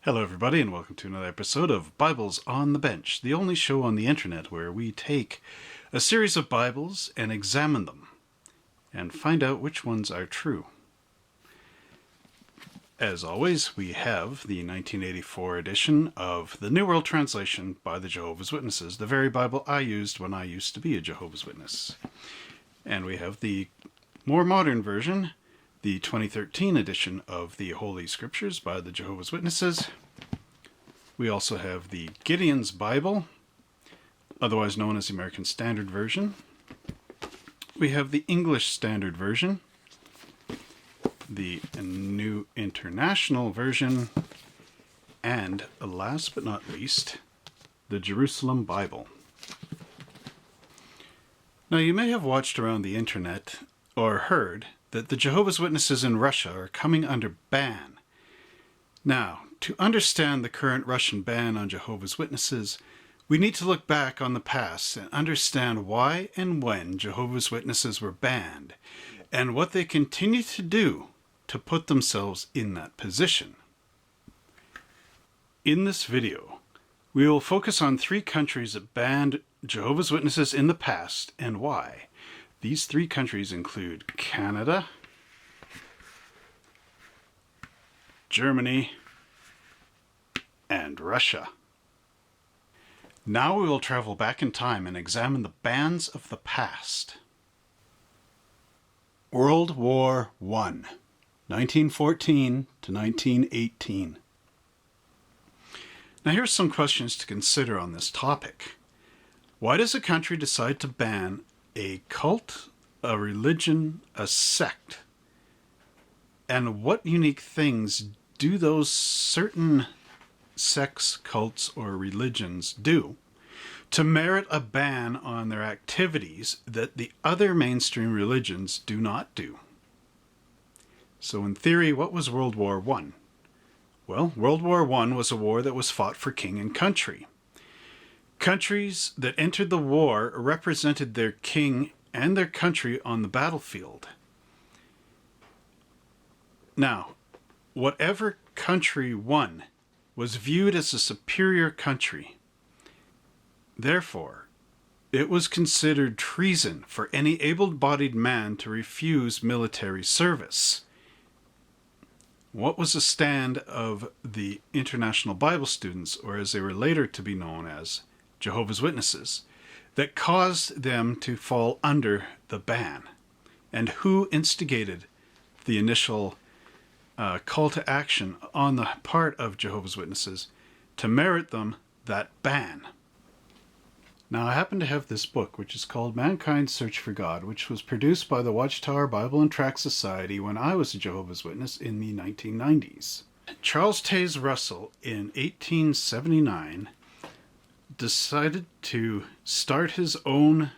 Hello everybody and welcome to another episode of Bibles on the Bench, the only show on the internet where we take a series of Bibles and examine them and find out which ones are true. As always, we have the 1984 edition of the New World Translation by the Jehovah's Witnesses, the very Bible I used when I used to be a Jehovah's Witness. And we have the more modern version, the 2013 edition of the Holy Scriptures by the Jehovah's Witnesses. We also have the Gideon's Bible, otherwise known as the American Standard Version. We have the English Standard Version, the New International Version, and last but not least, the Jerusalem Bible. Now, you may have watched around the internet or heard that the Jehovah's Witnesses in Russia are coming under ban. Now, to understand the current Russian ban on Jehovah's Witnesses, we need to look back on the past and understand why and when Jehovah's Witnesses were banned, and what they continue to do to put themselves in that position. In this video, we will focus on 3 countries that banned Jehovah's Witnesses in the past and why. These 3 countries include Canada, Germany, and Russia. Now we will travel back in time and examine the bans of the past. World War I, 1914 to 1918. Now here's some questions to consider on this topic. Why does a country decide to ban a cult, a religion, a sect? And what unique things do those certain sects, cults, or religions do to merit a ban on their activities that the other mainstream religions do not do? So in theory, what was World War I? Well, World War I was a war that was fought for king and country. Countries that entered the war represented their king and their country on the battlefield. Now, whatever country won was viewed as a superior country. Therefore, it was considered treason for any able-bodied man to refuse military service. What was the stand of the International Bible Students, or as they were later to be known as Jehovah's Witnesses, that caused them to fall under the ban? And who instigated the initial call to action on the part of Jehovah's Witnesses to merit them that ban? Now, I happen to have this book, which is called Mankind's Search for God, which was produced by the Watchtower Bible and Tract Society when I was a Jehovah's Witness in the 1990s. Charles Taze Russell, in 1879, decided to start his own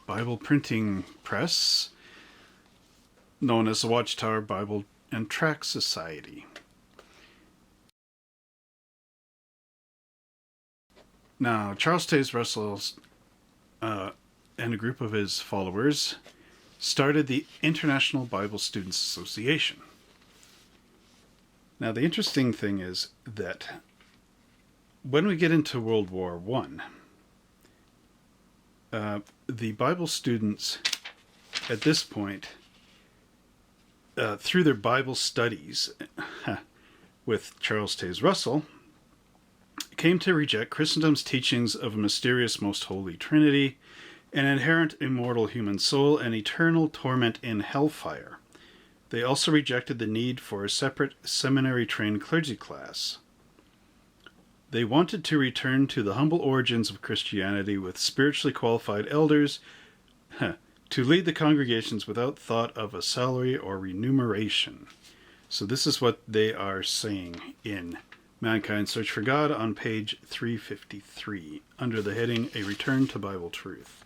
Bible printing press, known as the Watchtower Bible and Tract Society. Now, Charles Taze Russell and a group of his followers started the International Bible Students Association. Now, the interesting thing is that when we get into World War I, the Bible students at this point, through their Bible studies with Charles Taze Russell, came to reject Christendom's teachings of a mysterious most holy Trinity, an inherent immortal human soul, and eternal torment in hellfire. They also rejected the need for a separate seminary-trained clergy class. They wanted to return to the humble origins of Christianity with spiritually qualified elders to lead the congregations without thought of a salary or remuneration. So this is what they are saying in Mankind's Search for God on page 353, under the heading, A Return to Bible Truth.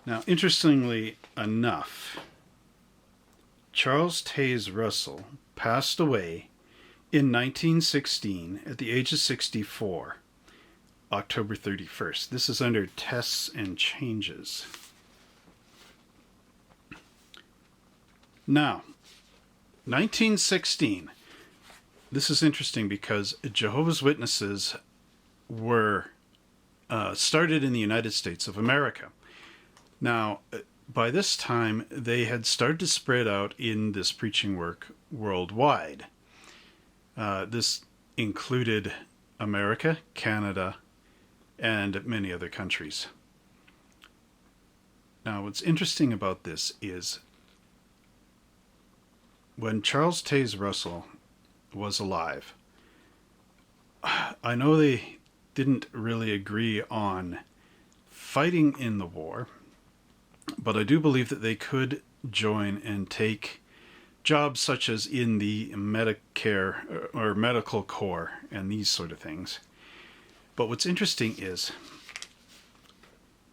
Now, interestingly enough, Charles Taze Russell passed away in 1916 at the age of 64, October 31st. This is under Tests and Changes. Now, 1916. this is interesting because Jehovah's Witnesses were started in the United States of America. Now, by this time, they had started to spread out in this preaching work worldwide. This included America, Canada, and many other countries. Now, what's interesting about this is when Charles Taze Russell was alive, I know they didn't really agree on fighting in the war, but I do believe that they could join and take jobs such as in the Medicare or medical corps and these sort of things. But what's interesting is,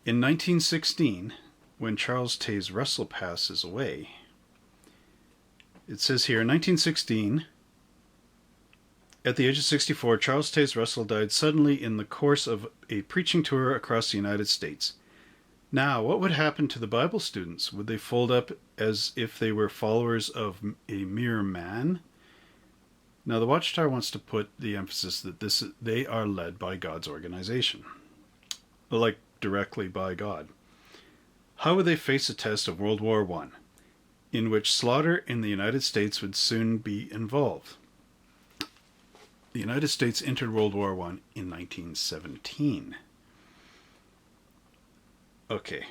in 1916, when Charles Taze Russell passes away, it says here, in 1916, at the age of 64, Charles Taze Russell died suddenly in the course of a preaching tour across the United States. Now, what would happen to the Bible students? Would they fold up as if they were followers of a mere man? Now, the Watchtower wants to put the emphasis that they are led by God's organization, like directly by God. How would they face a test of World War I, in which slaughter in the United States would soon be involved? The United States entered World War I in 1917. Okay.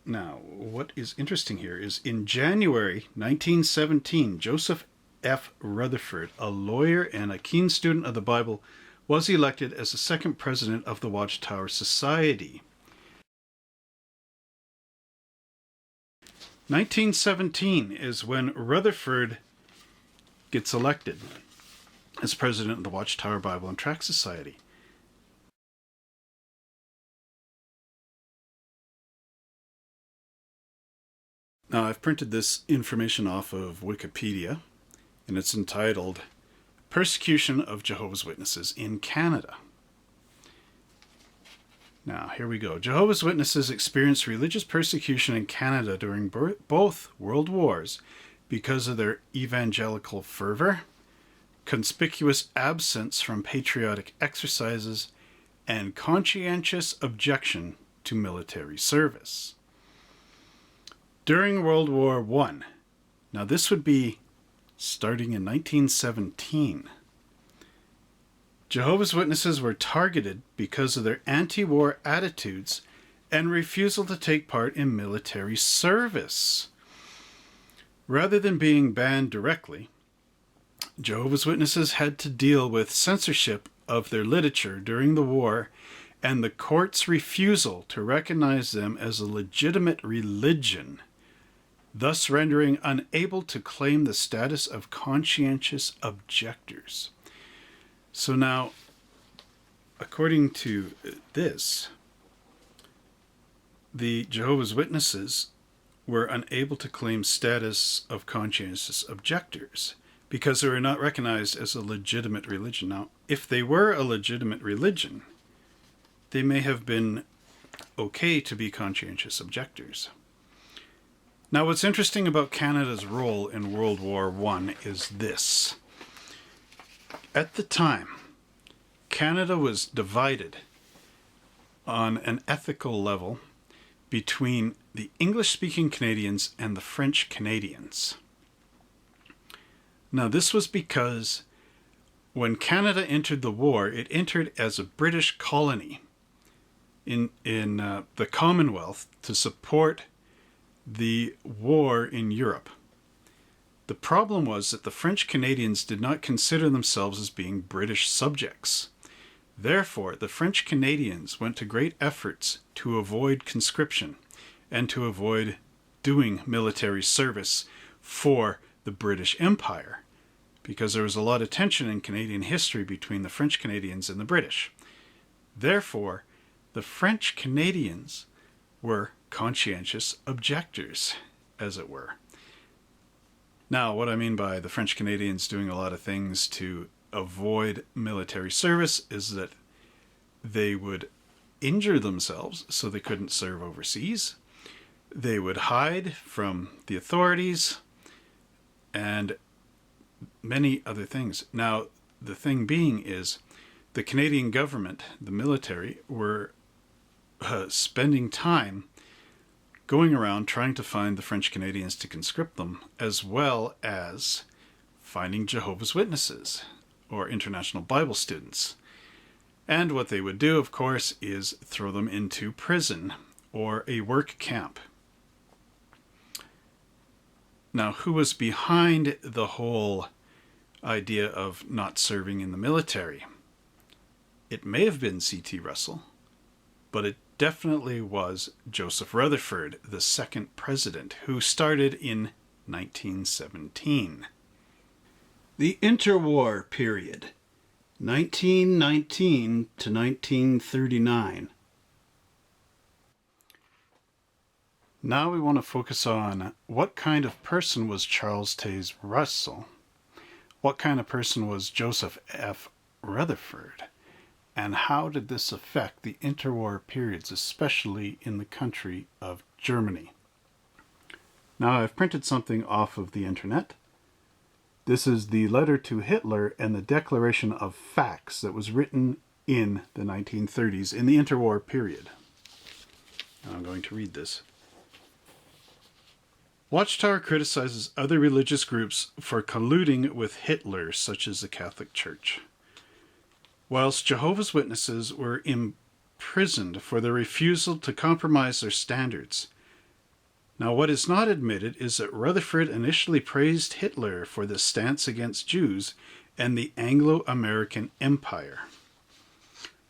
Now, what is interesting here is in January 1917, Joseph F. Rutherford, a lawyer and a keen student of the Bible, was elected as the second president of the Watchtower Society. 1917 is when Rutherford gets elected as president of the Watchtower Bible and Tract Society. Now, I've printed this information off of Wikipedia, and it's entitled Persecution of Jehovah's Witnesses in Canada. Now, here we go. Jehovah's Witnesses experienced religious persecution in Canada during both World Wars because of their evangelical fervor, conspicuous absence from patriotic exercises, and conscientious objection to military service. During World War I, now this would be starting in 1917, Jehovah's Witnesses were targeted because of their anti-war attitudes and refusal to take part in military service. Rather than being banned directly, Jehovah's Witnesses had to deal with censorship of their literature during the war and the court's refusal to recognize them as a legitimate religion, thus rendering unable to claim the status of conscientious objectors. So now, according to this, the Jehovah's Witnesses were unable to claim status of conscientious objectors because they were not recognized as a legitimate religion. Now, if they were a legitimate religion, they may have been okay to be conscientious objectors. Now, what's interesting about Canada's role in World War I is this. At the time, Canada was divided on an ethical level between the English-speaking Canadians and the French Canadians. Now, this was because when Canada entered the war, it entered as a British colony in the Commonwealth to support the war in Europe. The problem was that the French Canadians did not consider themselves as being British subjects. Therefore, the French Canadians went to great efforts to avoid conscription and to avoid doing military service for the British Empire, because there was a lot of tension in Canadian history between the French Canadians and the British. Therefore, the French Canadians were conscientious objectors, as it were. Now, what I mean by the French Canadians doing a lot of things to avoid military service is that they would injure themselves so they couldn't serve overseas. They would hide from the authorities. and many other things. Now, the thing being is the Canadian government, the military, were spending time going around trying to find the French Canadians to conscript them, as well as finding Jehovah's Witnesses or International Bible students. And what they would do, of course, is throw them into prison or a work camp. Now, who was behind the whole idea of not serving in the military? It may have been C.T. Russell, but it definitely was Joseph Rutherford, the second president, who started in 1917. The interwar period, 1919 to 1939. Now we want to focus on what kind of person was Charles Taze Russell, what kind of person was Joseph F. Rutherford, and how did this affect the interwar periods, especially in the country of Germany. Now I've printed something off of the internet. This is the letter to Hitler and the Declaration of Facts that was written in the 1930s in the interwar period. Now I'm going to read this. Watchtower criticizes other religious groups for colluding with Hitler, such as the Catholic Church. Whilst Jehovah's Witnesses were imprisoned for their refusal to compromise their standards. Now, what is not admitted is that Rutherford initially praised Hitler for this stance against Jews and the Anglo-American Empire.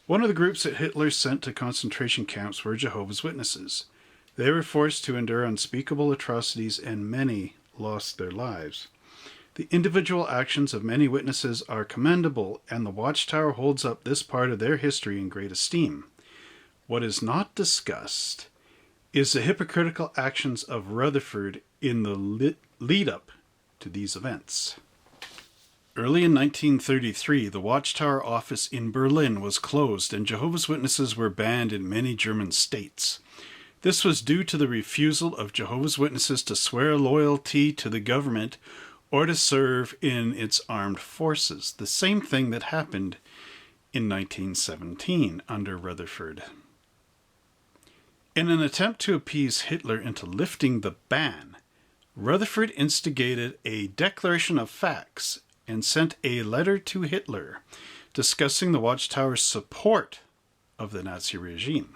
One of the groups that Hitler sent to concentration camps were Jehovah's Witnesses. They were forced to endure unspeakable atrocities, and many lost their lives. The individual actions of many witnesses are commendable, and the Watchtower holds up this part of their history in great esteem. What is not discussed is the hypocritical actions of Rutherford in the lead-up to these events. Early in 1933, the Watchtower office in Berlin was closed, and Jehovah's Witnesses were banned in many German states. This was due to the refusal of Jehovah's Witnesses to swear loyalty to the government or to serve in its armed forces, the same thing that happened in 1917 under Rutherford. In an attempt to appease Hitler into lifting the ban, Rutherford instigated a Declaration of Facts and sent a letter to Hitler discussing the Watchtower's support of the Nazi regime.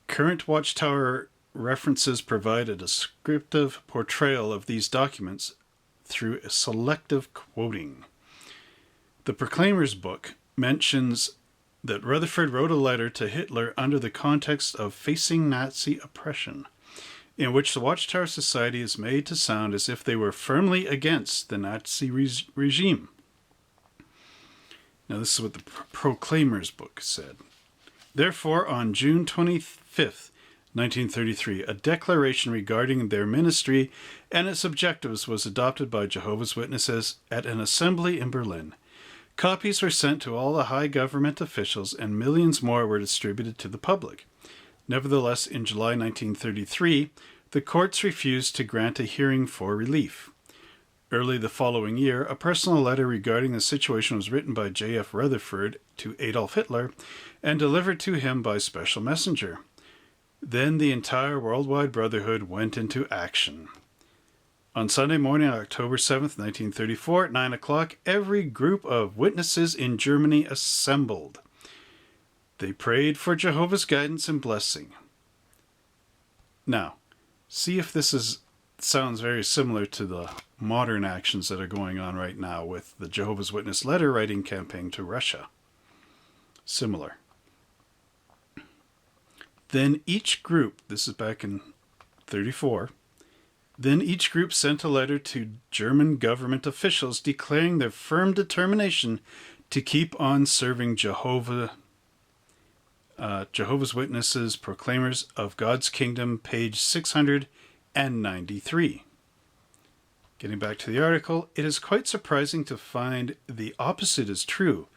Current Watchtower references provide a descriptive portrayal of these documents through a selective quoting. The Proclaimer's book mentions that Rutherford wrote a letter to Hitler under the context of facing Nazi oppression, in which the Watchtower Society is made to sound as if they were firmly against the Nazi regime. Now, this is what the Proclaimer's book said. Therefore, on June 25th, 1933, a declaration regarding their ministry and its objectives was adopted by Jehovah's Witnesses at an assembly in Berlin. Copies were sent to all the high government officials, and millions more were distributed to the public. Nevertheless, in July 1933, the courts refused to grant a hearing for relief. Early the following year, a personal letter regarding the situation was written by J.F. Rutherford to Adolf Hitler and delivered to him by special messenger. Then the entire worldwide brotherhood went into action. On Sunday morning, October 7th, 1934, at 9 o'clock, every group of witnesses in Germany assembled. They prayed for Jehovah's guidance and blessing. Now, see if this sounds very similar to the modern actions that are going on right now with the Jehovah's Witness letter writing campaign to Russia. Similar. Then each group, this is back in 34, then each group sent a letter to German government officials declaring their firm determination to keep on serving Jehovah's Witnesses, Proclaimers of God's Kingdom, page 693. Getting back to the article, it is quite surprising to find the opposite is true,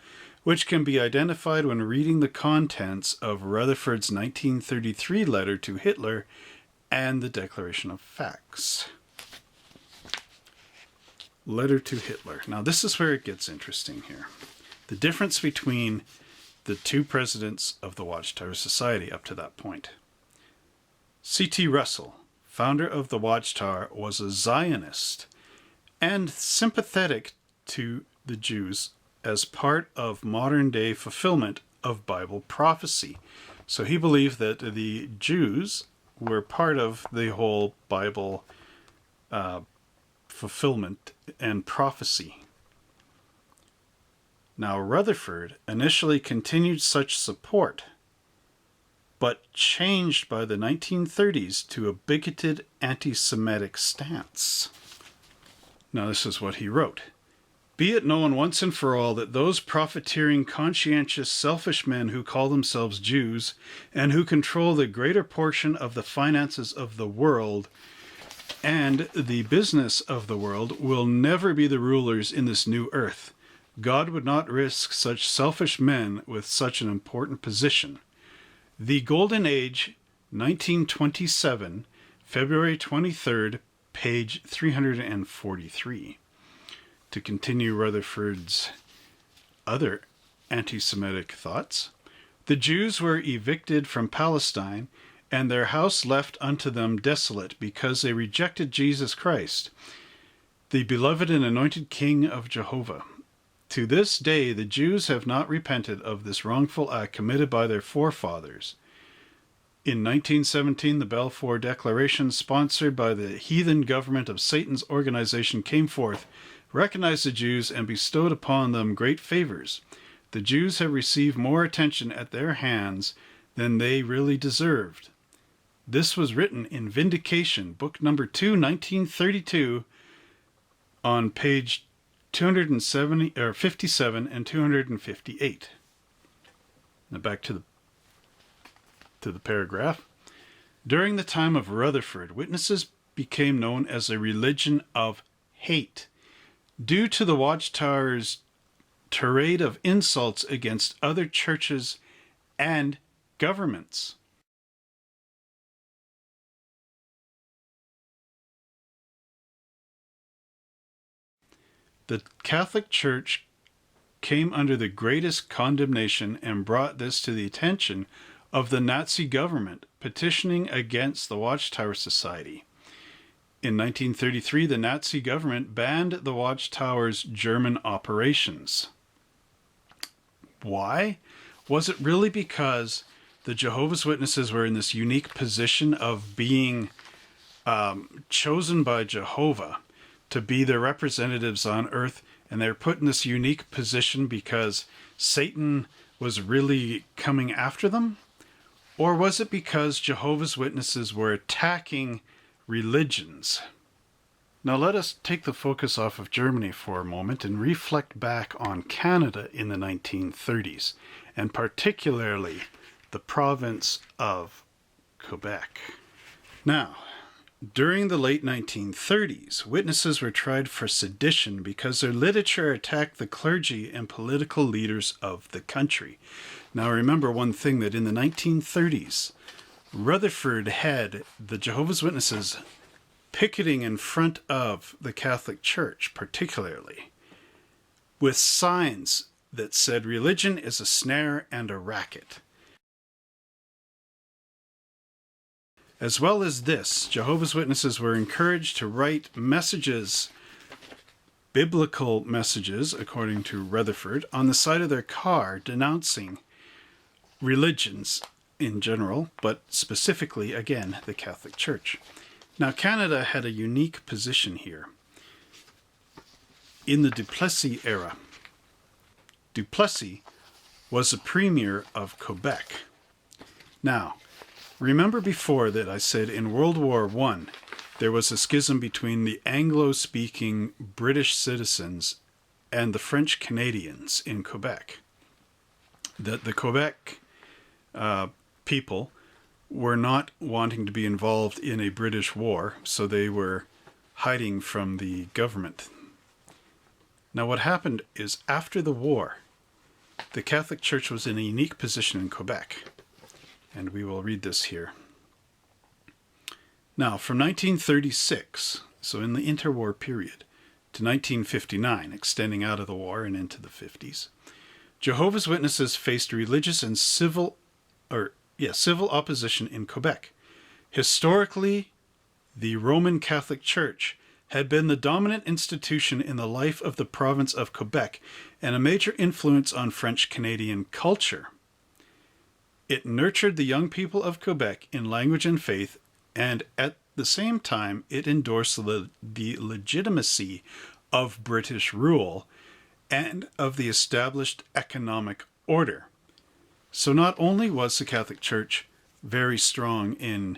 which can be identified when reading the contents of Rutherford's 1933 letter to Hitler and the Declaration of Facts. Letter to Hitler. Now, this is where it gets interesting here. The difference between the two presidents of the Watchtower Society up to that point. C.T. Russell, founder of the Watchtower, was a Zionist and sympathetic to the Jews as part of modern-day fulfillment of Bible prophecy. So he believed that the Jews were part of the whole Bible fulfillment and prophecy. Now, Rutherford initially continued such support, but changed by the 1930s to a bigoted anti-Semitic stance. Now, this is what he wrote. Be it known once and for all that those profiteering, conscientious, selfish men who call themselves Jews and who control the greater portion of the finances of the world and the business of the world will never be the rulers in this new earth. God would not risk such selfish men with such an important position. The Golden Age, 1927, February 23rd, page 343. To continue Rutherford's other anti-Semitic thoughts, the Jews were evicted from Palestine and their house left unto them desolate because they rejected Jesus Christ, the beloved and anointed King of Jehovah. To this day, the Jews have not repented of this wrongful act committed by their forefathers. In 1917, the Balfour Declaration, sponsored by the heathen government of Satan's organization, came forth, recognized the Jews, and bestowed upon them great favors. The Jews have received more attention at their hands than they really deserved. This was written in Vindication, book number 2, 1932, on page 257 and 258. Now back to the paragraph. During the time of Rutherford, witnesses became known as a religion of hate, due to the Watchtower's tirade of insults against other churches and governments. The Catholic Church came under the greatest condemnation and brought this to the attention of the Nazi government, petitioning against the Watchtower Society. In 1933, the Nazi government banned the Watchtower's German operations. Why? Was it really because the Jehovah's Witnesses were in this unique position of being chosen by Jehovah to be their representatives on earth, and they're put in this unique position because Satan was really coming after them? Or was it because Jehovah's Witnesses were attacking religions? Now let us take the focus off of Germany for a moment and reflect back on Canada in the 1930s, and particularly the province of Quebec. Now, during the late 1930s, witnesses were tried for sedition because their literature attacked the clergy and political leaders of the country. Now remember one thing, that in the 1930s, Rutherford had the Jehovah's Witnesses picketing in front of the Catholic Church, particularly, with signs that said, "Religion is a snare and a racket." As well as this, Jehovah's Witnesses were encouraged to write messages, biblical messages, according to Rutherford, on the side of their car denouncing religions in general, but specifically, again, the Catholic Church. Now, Canada had a unique position here. In the Duplessis era, Duplessis was the premier of Quebec. Now, remember before that I said in World War I, there was a schism between the Anglo-speaking British citizens and the French Canadians in Quebec. That the Quebec people were not wanting to be involved in a British war, so they were hiding from the government. Now what happened is, after the war, the Catholic Church was in a unique position in Quebec. And we will read this here. Now, from 1936, so in the interwar period, to 1959, extending out of the war and into the 50s. Jehovah's Witnesses faced religious and civil opposition in Quebec. Historically, the Roman Catholic Church had been the dominant institution in the life of the province of Quebec and a major influence on French-Canadian culture. It nurtured the young people of Quebec in language and faith, and at the same time, it endorsed the legitimacy of British rule and of the established economic order. So not only was the Catholic Church very strong in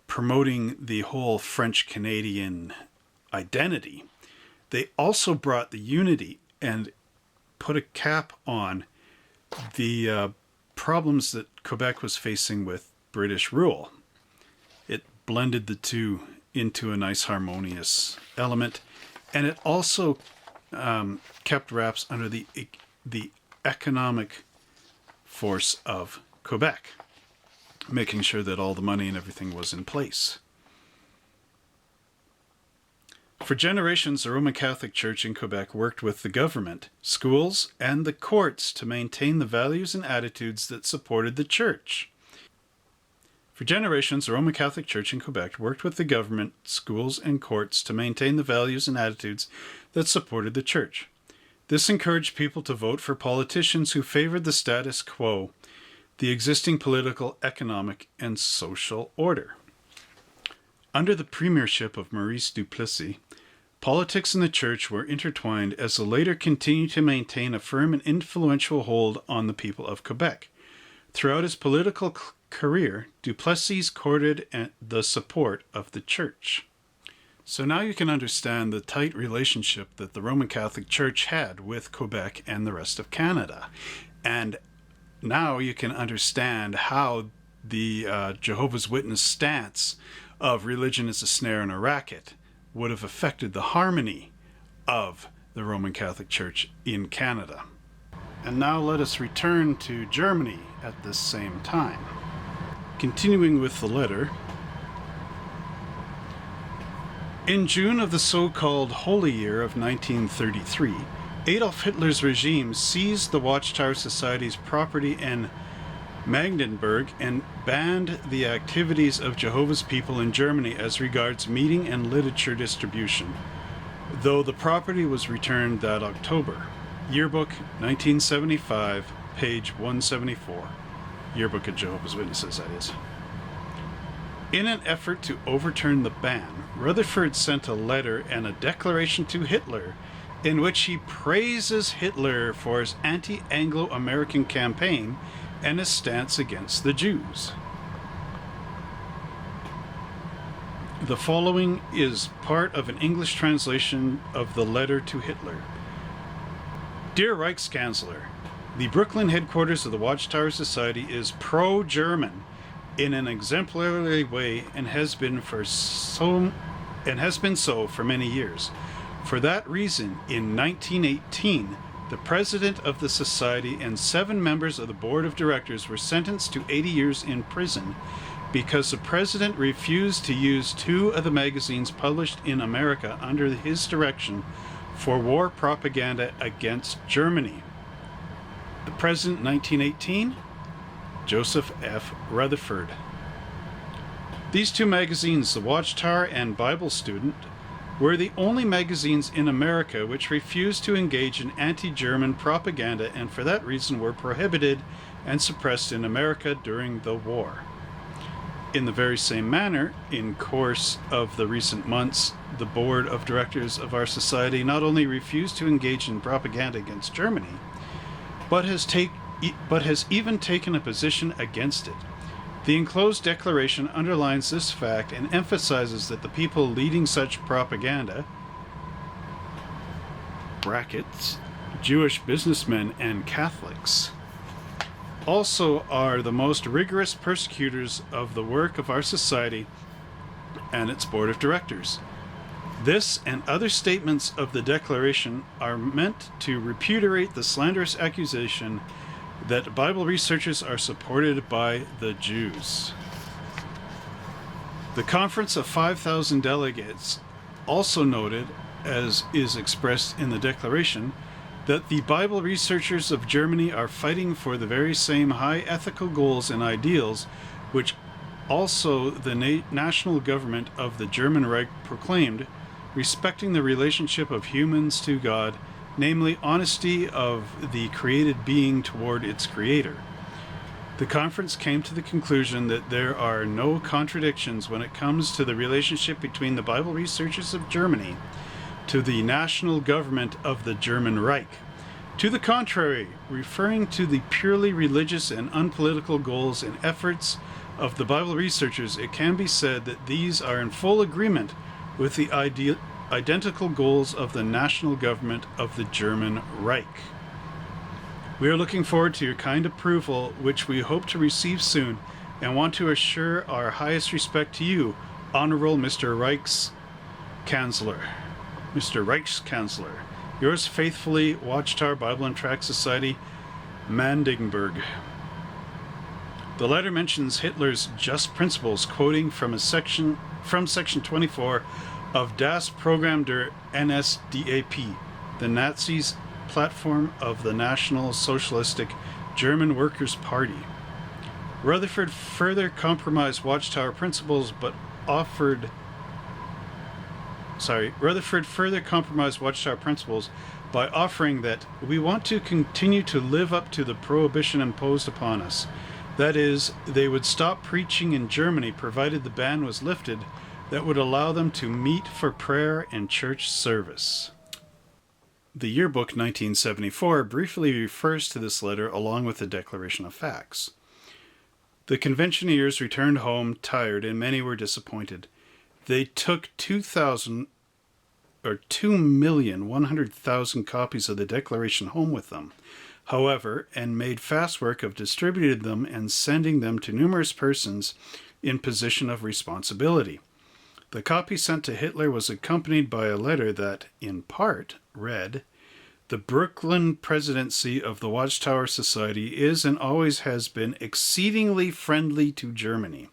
promoting the whole French-Canadian identity, they also brought the unity and put a cap on the problems that Quebec was facing with British rule. It blended the two into a nice harmonious element, and it also kept wraps under the economic force of Quebec, making sure that all the money and everything was in place. For generations, the Roman Catholic Church in Quebec worked with the government, schools, and the courts to maintain the values and attitudes that supported the church. For generations, the Roman Catholic Church in Quebec worked with the government, schools, and courts to maintain the values and attitudes that supported the church. This encouraged people to vote for politicians who favored the status quo, the existing political, economic, and social order. Under the premiership of Maurice Duplessis, politics and the church were intertwined as the latter continued to maintain a firm and influential hold on the people of Quebec. Throughout his political career, Duplessis courted the support of the church. So now you can understand the tight relationship that the Roman Catholic Church had with Quebec and the rest of Canada. And now you can understand how the Jehovah's Witness stance of religion is a snare and a racket would have affected the harmony of the Roman Catholic Church in Canada. And now let us return to Germany at this same time. Continuing with the letter, in June of the so-called Holy Year of 1933, Adolf Hitler's regime seized the Watchtower Society's property in Magdeburg and banned the activities of Jehovah's people in Germany as regards meeting and literature distribution, though the property was returned that October. Yearbook 1975, page 174. Yearbook of Jehovah's Witnesses, that is. In an effort to overturn the ban, Rutherford sent a letter and a declaration to Hitler in which he praises Hitler for his anti-Anglo-American campaign and his stance against the Jews. The following is part of an English translation of the letter to Hitler. Dear Reichskanzler, the Brooklyn headquarters of the Watchtower Society is pro-German in an exemplary way and has been so for many years. For that reason, in 1918, the president of the society and 7 members of the board of directors were sentenced to 80 years in prison because the president refused to use 2 of the magazines published in America under his direction for war propaganda against Germany. The president, 1918, Joseph F. Rutherford. These 2 magazines, the Watchtower and Bible Student, were the only magazines in America which refused to engage in anti-German propaganda and for that reason were prohibited and suppressed in America during the war. In the very same manner, in course of the recent months, the board of directors of our society not only refused to engage in propaganda against Germany, but has even taken a position against it. The enclosed declaration underlines this fact and emphasizes that the people leading such propaganda, brackets, Jewish businessmen and Catholics, also are the most rigorous persecutors of the work of our society and its board of directors. This and other statements of the declaration are meant to repudiate the slanderous accusation that Bible researchers are supported by the Jews. The conference of 5,000 delegates also noted as is expressed in the Declaration, that the Bible researchers of Germany are fighting for the very same high ethical goals and ideals which also the national government of the German Reich proclaimed, respecting the relationship of humans to God, namely honesty of the created being toward its creator. The conference came to the conclusion that there are no contradictions when it comes to the relationship between the Bible researchers of Germany to the national government of the German Reich. To the contrary, referring to the purely religious and unpolitical goals and efforts of the Bible researchers, it can be said that these are in full agreement with the identical goals of the national government of the German Reich. We are looking forward to your kind approval, which we hope to receive soon, and want to assure our highest respect to you, Honorable Mr. Reichskanzler. Yours faithfully, Watchtower Bible and Tract Society, Mandingberg. The letter mentions Hitler's just principles, quoting from section 24 of Das Programm der NSDAP, the Nazis' platform of the National Socialistic German Workers' Party. Rutherford further compromised Watchtower principles, by offering that we want to continue to live up to the prohibition imposed upon us. That is, they would stop preaching in Germany provided the ban was lifted that would allow them to meet for prayer and church service. The yearbook 1974 briefly refers to this letter along with the Declaration of Facts. The conventioneers returned home tired, and many were disappointed. They took 2,100,000 copies of the Declaration home with them, however, and made fast work of distributing them and sending them to numerous persons in position of responsibility. The copy sent to Hitler was accompanied by a letter that, in part, read, "The Brooklyn presidency of the Watchtower Society is and always has been exceedingly friendly to Germany.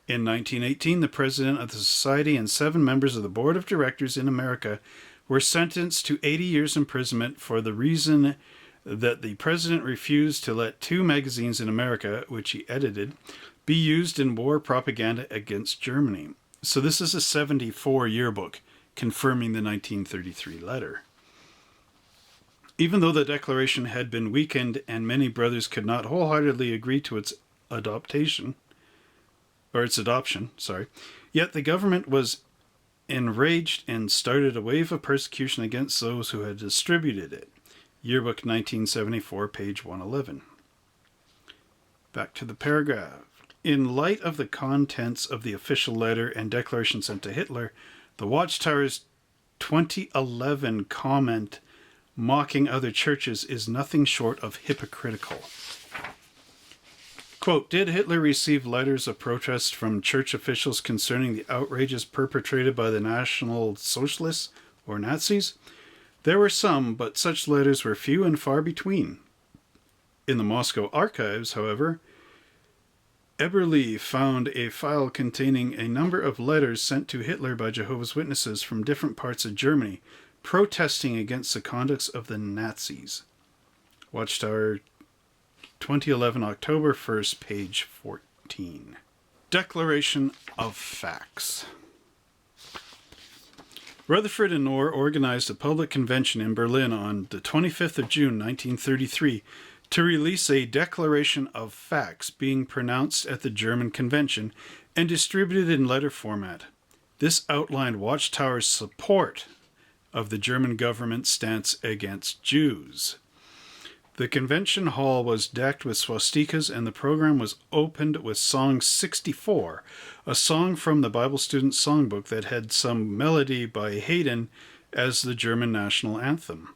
In 1918, the president of the society and 7 members of the board of directors in America were sentenced to 80 years imprisonment for the reason that the president refused to let 2 magazines in America, which he edited, be used in war propaganda against Germany." So this is a 74 yearbook confirming the 1933 letter. Even though the Declaration had been weakened and many brothers could not wholeheartedly agree to its adoption, yet the government was enraged and started a wave of persecution against those who had distributed it. Yearbook 1974, page 111. Back to the paragraph. In light of the contents of the official letter and declaration sent to Hitler, the Watchtower's 2011 comment mocking other churches is nothing short of hypocritical. Quote, "Did Hitler receive letters of protest from church officials concerning the outrages perpetrated by the National Socialists or Nazis? There were some, but such letters were few and far between. In the Moscow archives, however, Eberle found a file containing a number of letters sent to Hitler by Jehovah's Witnesses from different parts of Germany, protesting against the conduct of the Nazis." Watchtower, 2011, October 1st, page 14. Declaration of Facts. Rutherford and Knorr organized a public convention in Berlin on the 25th of June, 1933, to release a Declaration of Facts being pronounced at the German Convention and distributed in letter format. This outlined Watchtower's support of the German government's stance against Jews. The convention hall was decked with swastikas, and the program was opened with Song 64, a song from the Bible Student Songbook that had some melody by Haydn as the German national anthem.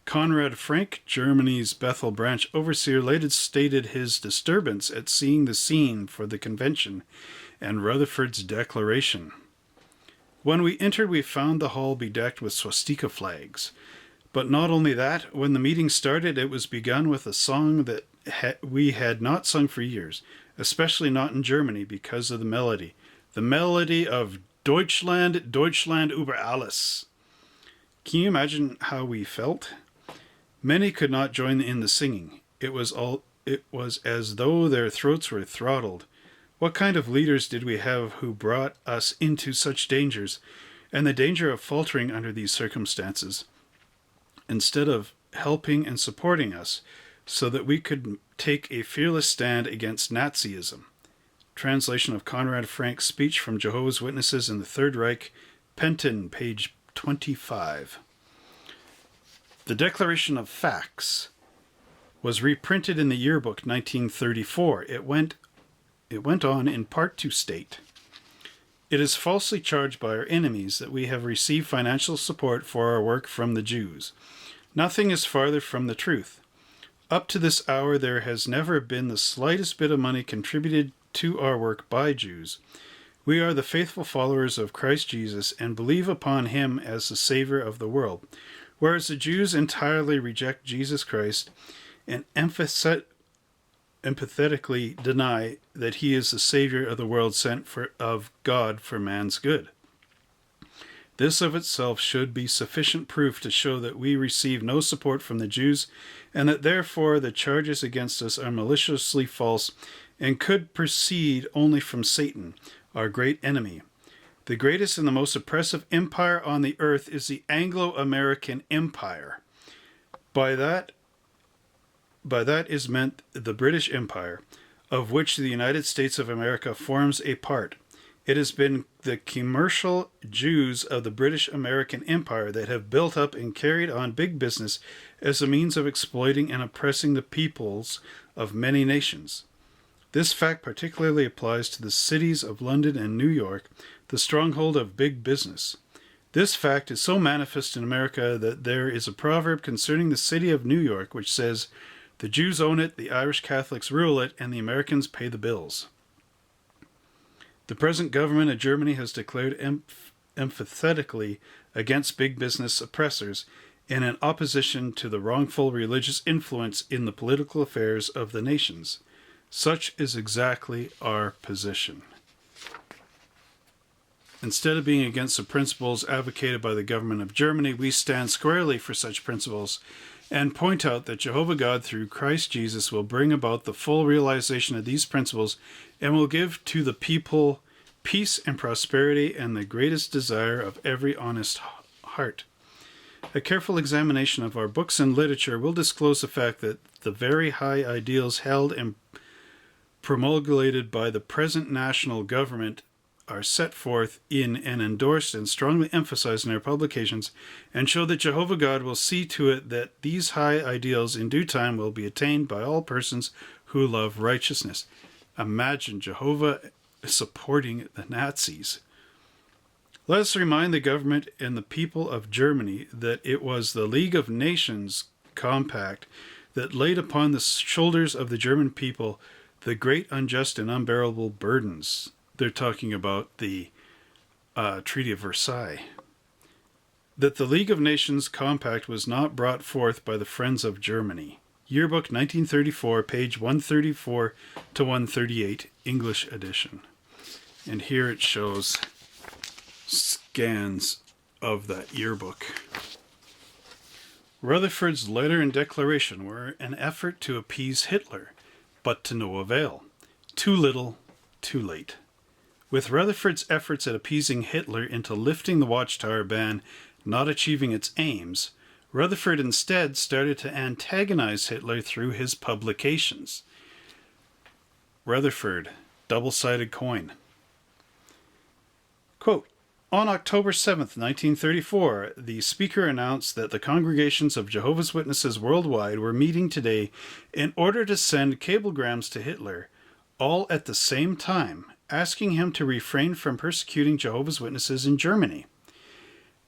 Conrad Frank, Germany's Bethel branch overseer, later stated his disturbance at seeing the scene for the convention and Rutherford's declaration. "When we entered, we found the hall bedecked with swastika flags. But not only that, when the meeting started, it was begun with a song that we had not sung for years, especially not in Germany, because of the melody of Deutschland, Deutschland über alles. Can you imagine how we felt? Many could not join in the singing. It was as though their throats were throttled. What kind of leaders did we have who brought us into such dangers, and the danger of faltering under these circumstances, instead of helping and supporting us, so that we could take a fearless stand against Nazism? Translation of Conrad Frank's speech from Jehovah's Witnesses in the Third Reich, Penton, page 25. The Declaration of Facts was reprinted in the Yearbook 1934. It went on in part to state, "It is falsely charged by our enemies that we have received financial support for our work from the Jews. Nothing is farther from the truth. Up to this hour there has never been the slightest bit of money contributed to our work by Jews. We are the faithful followers of Christ Jesus and believe upon him as the Savior of the world, whereas the Jews entirely reject Jesus Christ and emphatically deny that he is the Savior of the world sent of God for man's good. This of itself should be sufficient proof to show that we receive no support from the Jews, and that therefore the charges against us are maliciously false and could proceed only from Satan, our great enemy. The greatest and the most oppressive empire on the earth is the Anglo-American Empire. By that is meant the British Empire, of which the United States of America forms a part. It has been the commercial Jews of the British American Empire that have built up and carried on big business as a means of exploiting and oppressing the peoples of many nations. This fact particularly applies to the cities of London and New York, the stronghold of big business. This fact is so manifest in America that there is a proverb concerning the city of New York which says, "The Jews own it, the Irish Catholics rule it, and the Americans pay the bills." The present government of Germany has declared emphatically against big business oppressors and in opposition to the wrongful religious influence in the political affairs of the nations. Such is exactly our position. Instead of being against the principles advocated by the government of Germany, we stand squarely for such principles and point out that Jehovah God through Christ Jesus will bring about the full realization of these principles and will give to the people peace and prosperity and the greatest desire of every honest heart. A careful examination of our books and literature will disclose the fact that the very high ideals held and promulgated by the present national government are set forth in and endorsed and strongly emphasized in our publications, and show that Jehovah God will see to it that these high ideals in due time will be attained by all persons who love righteousness. Imagine Jehovah supporting the Nazis. Let us remind the government and the people of Germany that it was the League of Nations compact that laid upon the shoulders of the German people the great unjust and unbearable burdens. They're talking about the Treaty of Versailles. That the League of Nations compact was not brought forth by the friends of Germany. Yearbook 1934, page 134 to 138, English edition. And here it shows scans of that yearbook. Rutherford's letter and declaration were an effort to appease Hitler, but to no avail. Too little, too late. With Rutherford's efforts at appeasing Hitler into lifting the Watchtower ban not achieving its aims, Rutherford instead started to antagonize Hitler through his publications. Rutherford, double-sided coin. Quote, on October 7th, 1934, the speaker announced that the congregations of Jehovah's Witnesses worldwide were meeting today in order to send cablegrams to Hitler, all at the same time, asking him to refrain from persecuting Jehovah's Witnesses in Germany.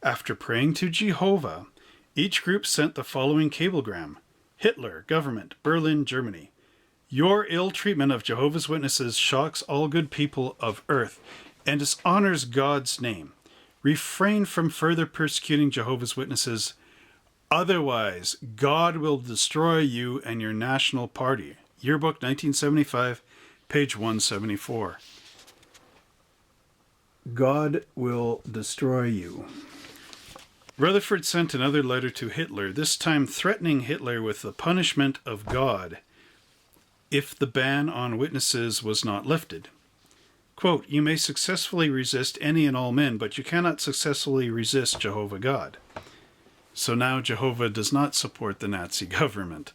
After praying to Jehovah, each group sent the following cablegram. Hitler, Government, Berlin, Germany. Your ill treatment of Jehovah's Witnesses shocks all good people of earth and dishonors God's name. Refrain from further persecuting Jehovah's Witnesses. Otherwise, God will destroy you and your national party. Yearbook 1975, page 174. God will destroy you. Rutherford sent another letter to Hitler, this time threatening Hitler with the punishment of God if the ban on witnesses was not lifted. Quote, "You may successfully resist any and all men, but you cannot successfully resist Jehovah God." So now Jehovah does not support the Nazi government,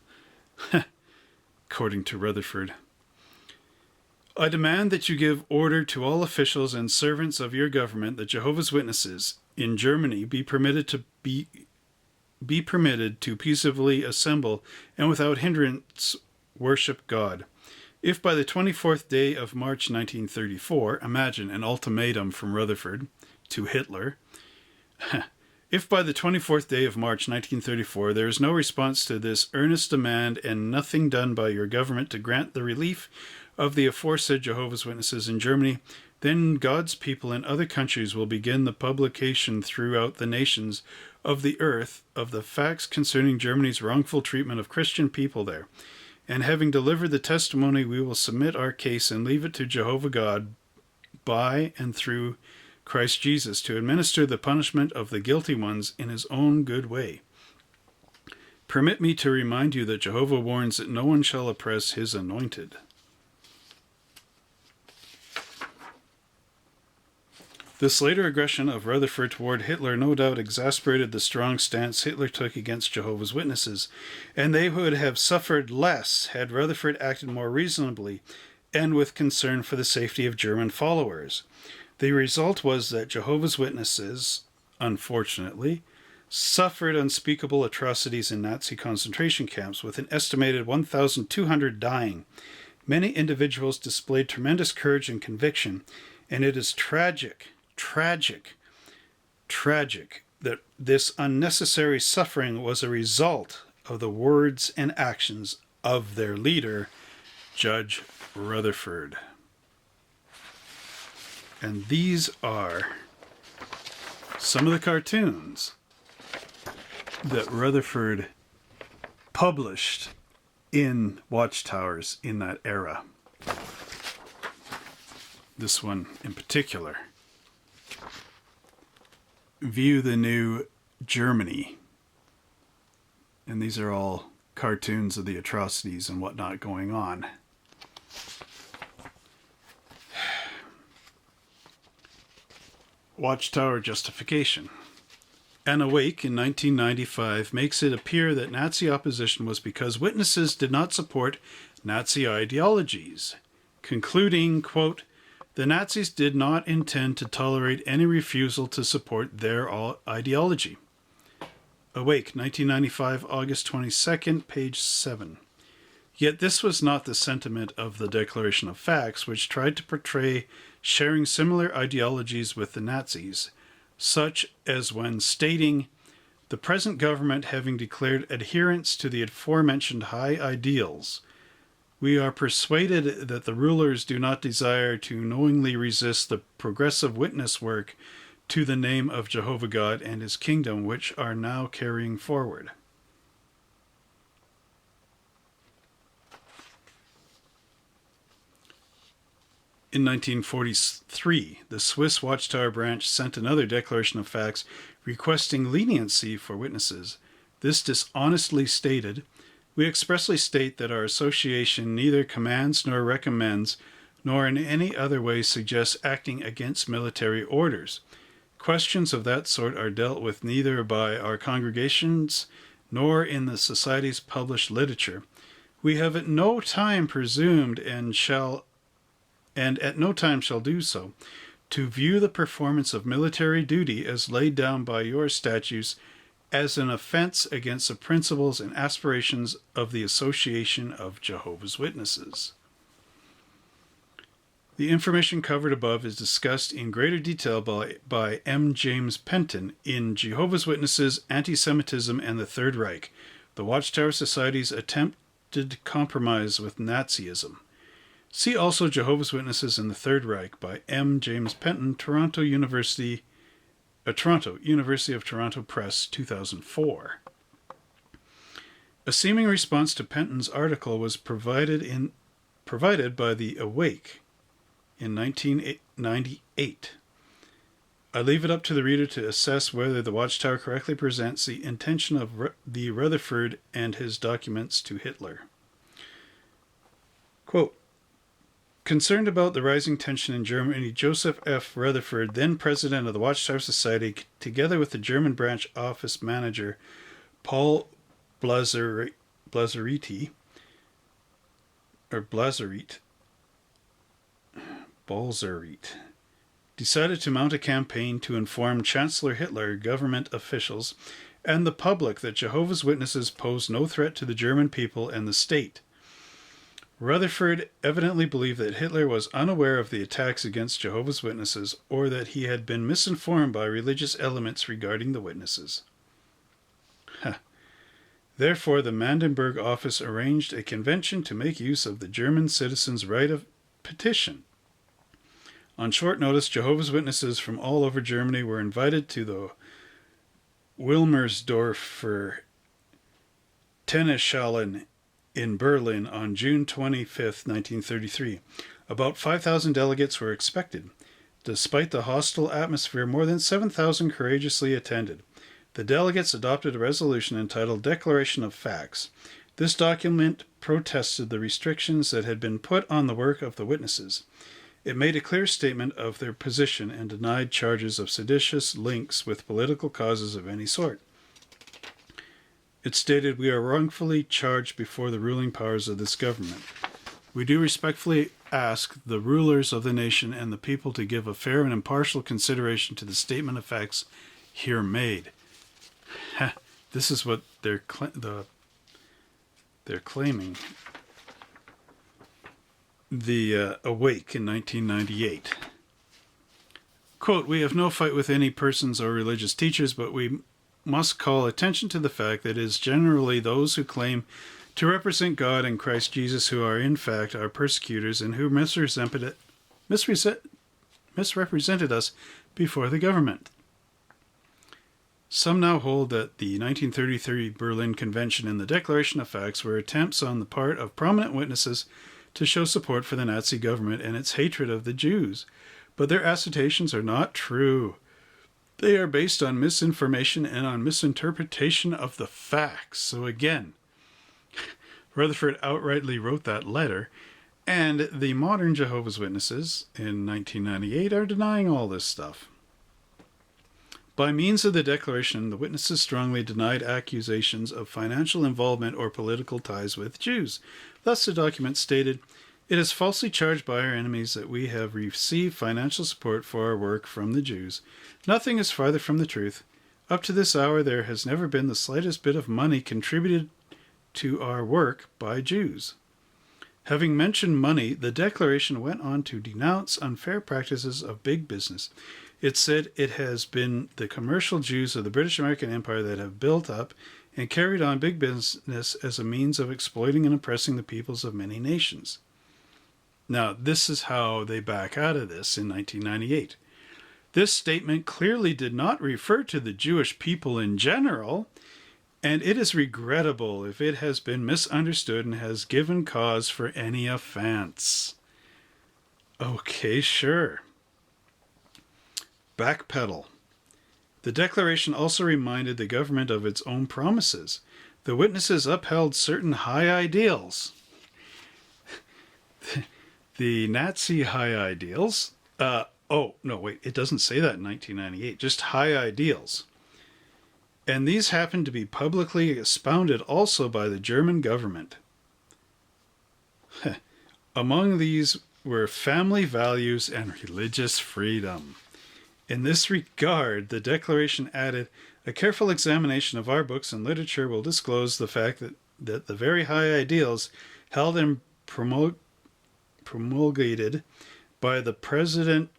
according to Rutherford. "I demand that you give order to all officials and servants of your government that Jehovah's Witnesses in Germany be permitted to peaceably assemble and without hindrance worship God. If by the 24th day of March 1934, imagine an ultimatum from Rutherford to Hitler, if by the 24th day of March 1934 there is no response to this earnest demand and nothing done by your government to grant the relief of the aforesaid Jehovah's Witnesses in Germany, then God's people in other countries will begin the publication throughout the nations of the earth of the facts concerning Germany's wrongful treatment of Christian people there. And having delivered the testimony, we will submit our case and leave it to Jehovah God by and through Christ Jesus to administer the punishment of the guilty ones in his own good way. Permit me to remind you that Jehovah warns that no one shall oppress his anointed." This later aggression of Rutherford toward Hitler no doubt exasperated the strong stance Hitler took against Jehovah's Witnesses, and they would have suffered less had Rutherford acted more reasonably and with concern for the safety of German followers. The result was that Jehovah's Witnesses, unfortunately, suffered unspeakable atrocities in Nazi concentration camps, with an estimated 1,200 dying. Many individuals displayed tremendous courage and conviction, and it is tragic that this unnecessary suffering was a result of the words and actions of their leader, Judge Rutherford. And these are some of the cartoons that Rutherford published in Watchtowers in that era. This one in particular. View the New Germany. And these are all cartoons of the atrocities and whatnot going on. Watchtower justification. An Awake in 1995 makes it appear that Nazi opposition was because witnesses did not support Nazi ideologies, concluding, quote, "The Nazis did not intend to tolerate any refusal to support their ideology." Awake, 1995, August 22nd, page 7. Yet this was not the sentiment of the Declaration of Facts, which tried to portray sharing similar ideologies with the Nazis, such as when stating, "The present government having declared adherence to the aforementioned high ideals, we are persuaded that the rulers do not desire to knowingly resist the progressive witness work to the name of Jehovah God and his kingdom, which are now carrying forward." In 1943, the Swiss Watchtower branch sent another Declaration of Facts requesting leniency for witnesses. This dishonestly stated, "We expressly state that our association neither commands nor recommends, nor in any other way suggests acting against military orders. Questions of that sort are dealt with neither by our congregations nor in the Society's published literature. We have at no time presumed and at no time shall do so, to view the performance of military duty as laid down by your statutes as an offense against the principles and aspirations of the Association of Jehovah's Witnesses." The information covered above is discussed in greater detail by M. James Penton in Jehovah's Witnesses, Anti-Semitism and the Third Reich, the Watchtower Society's Attempted Compromise with Nazism. See also Jehovah's Witnesses in the Third Reich by M. James Penton, University of Toronto Press, 2004. A seeming response to Penton's article was provided by the Awake in 1998. I leave it up to the reader to assess whether the Watchtower correctly presents the intention of the Rutherford and his documents to Hitler. Quote, concerned about the rising tension in Germany, Joseph F. Rutherford, then president of the Watchtower Society, together with the German branch office manager Paul Blazerit, decided to mount a campaign to inform Chancellor Hitler, government officials, and the public that Jehovah's Witnesses pose no threat to the German people and the state. Rutherford evidently believed that Hitler was unaware of the attacks against Jehovah's Witnesses, or that he had been misinformed by religious elements regarding the witnesses. Therefore, the Mandenburg office arranged a convention to make use of the German citizens' right of petition. On short notice, Jehovah's Witnesses from all over Germany were invited to the Wilmersdorfer Tennishallen in Berlin on June 25, 1933. About 5,000 delegates were expected. Despite the hostile atmosphere, more than 7,000 courageously attended. The delegates adopted a resolution entitled Declaration of Facts. This document protested the restrictions that had been put on the work of the witnesses. It made a clear statement of their position and denied charges of seditious links with political causes of any sort. It stated, we are wrongfully charged before the ruling powers of this government. We do respectfully ask the rulers of the nation and the people to give a fair and impartial consideration to the statement of facts here made. This is what they're claiming. The Awake in 1998. Quote, we have no fight with any persons or religious teachers, but we must call attention to the fact that it is generally those who claim to represent God and Christ Jesus who are in fact our persecutors and who misrepresented us before the government. Some now hold that the 1933 Berlin Convention and the Declaration of Facts were attempts on the part of prominent witnesses to show support for the Nazi government and its hatred of the Jews. But their assertions are not true. They are based on misinformation and on misinterpretation of the facts. So again, Rutherford outrightly wrote that letter, and the modern Jehovah's Witnesses in 1998 are denying all this stuff. By means of the declaration, the witnesses strongly denied accusations of financial involvement or political ties with Jews. Thus, the document stated, it is falsely charged by our enemies that we have received financial support for our work from the Jews. Nothing is farther from the truth. Up to this hour, there has never been the slightest bit of money contributed to our work by Jews. Having mentioned money, the declaration went on to denounce unfair practices of big business. It said it has been the commercial Jews of the British American Empire that have built up and carried on big business as a means of exploiting and oppressing the peoples of many nations. Now, this is how they back out of this in 1998. This statement clearly did not refer to the Jewish people in general, and it is regrettable if it has been misunderstood and has given cause for any offense. Okay, sure. Backpedal. The declaration also reminded the government of its own promises. The witnesses upheld certain high ideals. The Nazi high ideals. It doesn't say that in 1998. Just high ideals. And these happened to be publicly expounded also by the German government. Among these were family values and religious freedom. In this regard, the declaration added, a careful examination of our books and literature will disclose the fact that the very high ideals held and promulgated by the present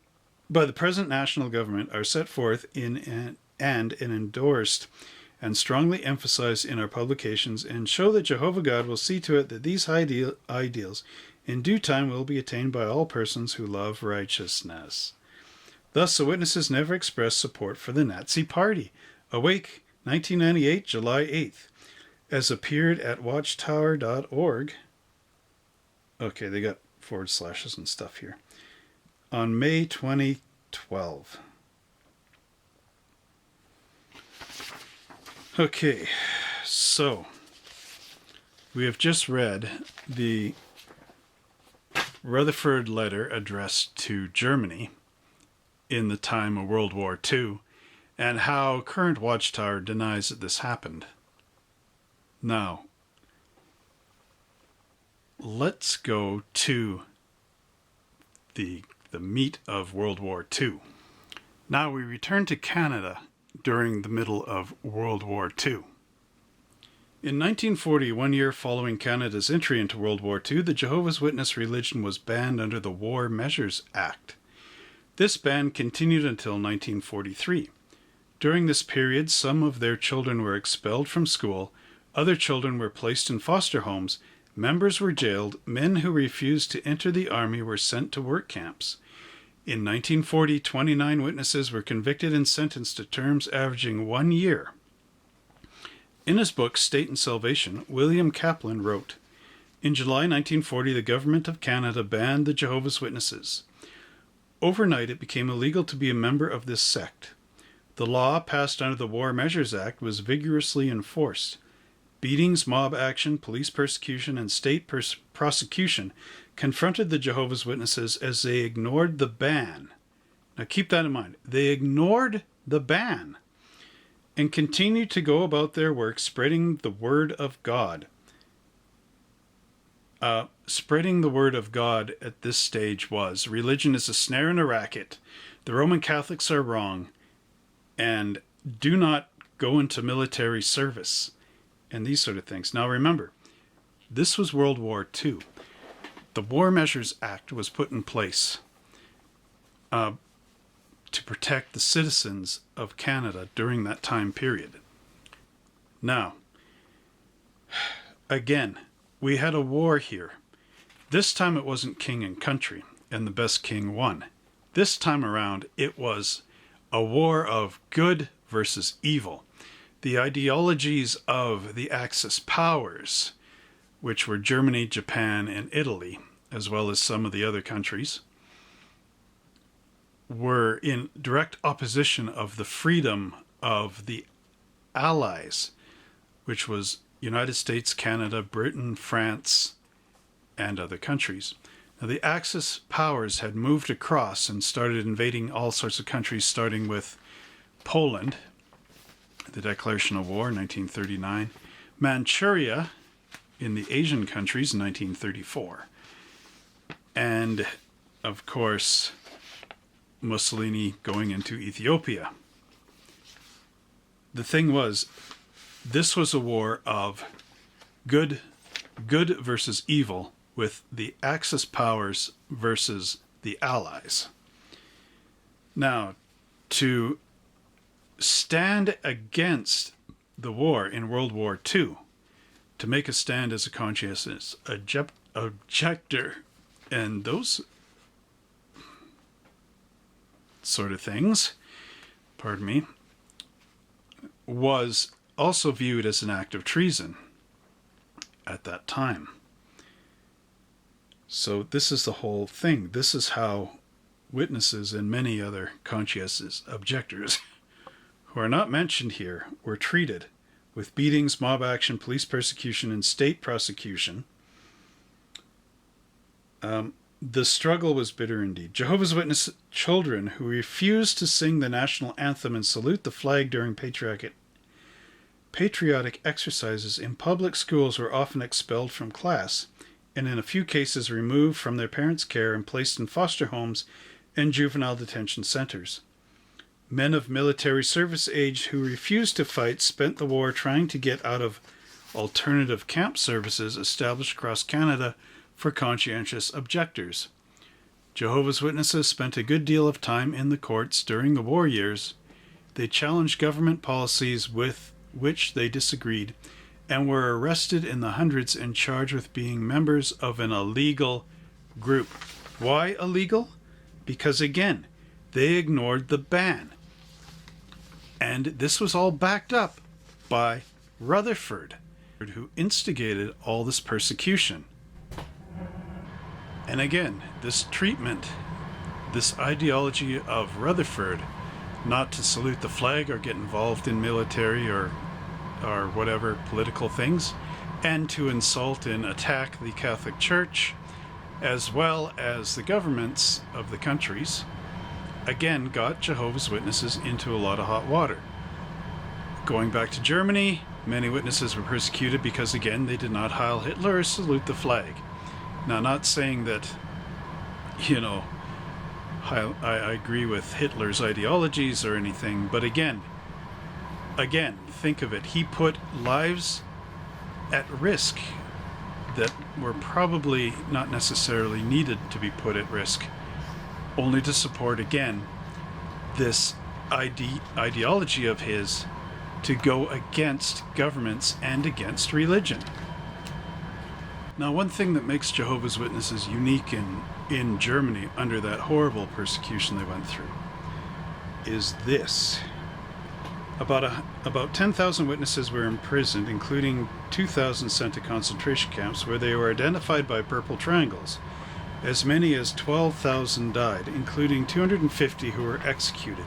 national government are set forth in and endorsed and strongly emphasized in our publications, and show that Jehovah God will see to it that these high ideals in due time will be attained by all persons who love righteousness. Thus, the witnesses never expressed support for the Nazi Party. Awake, 1998, July 8th. As appeared at watchtower.org. Okay, they got / and stuff here. On May 2012. Okay, so we have just read the Rutherford letter addressed to Germany in the time of World War II, and how current Watchtower denies that this happened. Now, let's go to the meat of World War II. Now we return to Canada during the middle of World War II. In 1940, 1 year following Canada's entry into World War II, the Jehovah's Witness religion was banned under the War Measures Act. This ban continued until 1943. During this period, some of their children were expelled from school, other children were placed in foster homes, members were jailed, men who refused to enter the army were sent to work camps. In 1940, 29 witnesses were convicted and sentenced to terms averaging 1 year. In his book, State and Salvation, William Kaplan wrote, "In July 1940, the government of Canada banned the Jehovah's Witnesses. Overnight, it became illegal to be a member of this sect. The law, passed under the War Measures Act, was vigorously enforced. Beatings, mob action, police persecution, and state prosecution confronted the Jehovah's Witnesses as they ignored the ban." Now keep that in mind. They ignored the ban and continued to go about their work spreading the word of God. Spreading the word of God at this stage was, religion is a snare and a racket, the Roman Catholics are wrong, and do not go into military service, and these sort of things. Now remember, this was World War II. The War Measures Act was put in place to protect the citizens of Canada during that time period. Now, again, we had a war here. This time it wasn't king and country, and the best king won. This time around, it was a war of good versus evil. The ideologies of the Axis powers, which were Germany, Japan, and Italy, as well as some of the other countries, were in direct opposition of the freedom of the Allies, which was United States, Canada, Britain, France, and other countries. Now, the Axis powers had moved across and started invading all sorts of countries, starting with Poland, the declaration of war, 1939, Manchuria in the Asian countries, 1934, and, of course, Mussolini going into Ethiopia. The thing was, this was a war of good versus evil, with the Axis powers versus the Allies. Now, to stand against the war in World War II, to make a stand as a conscientious objector, and those sort of things, pardon me, was also viewed as an act of treason at that time. So this is the whole thing. This is how witnesses and many other conscientious objectors who are not mentioned here were treated, with beatings, mob action, police persecution, and state prosecution. The struggle was bitter indeed. Jehovah's Witness children who refused to sing the national anthem and salute the flag during patriotic exercises in public schools were often expelled from class, and in a few cases removed from their parents' care and placed in foster homes and juvenile detention centers. Men of military service age who refused to fight spent the war trying to get out of alternative camp services established across Canada for conscientious objectors. Jehovah's Witnesses spent a good deal of time in the courts during the war years. They challenged government policies with which they disagreed and were arrested in the hundreds and charged with being members of an illegal group. Why illegal? Because again, they ignored the ban. And this was all backed up by Rutherford, who instigated all this persecution. And again, this treatment, this ideology of Rutherford, not to salute the flag or get involved in military or or whatever political things, and to insult and attack the Catholic Church, as well as the governments of the countries, again got Jehovah's Witnesses into a lot of hot water. Going back to Germany, many witnesses were persecuted because, again, they did not Heil Hitler or salute the flag. Now, not saying that, I agree with Hitler's ideologies or anything, but again, think of it. He put lives at risk that were probably not necessarily needed to be put at risk, only to support, again, this ideology of his to go against governments and against religion. Now, one thing that makes Jehovah's Witnesses unique in Germany under that horrible persecution they went through is this. About 10,000 witnesses were imprisoned, including 2,000 sent to concentration camps where they were identified by purple triangles. As many as 12,000 died, including 250 who were executed.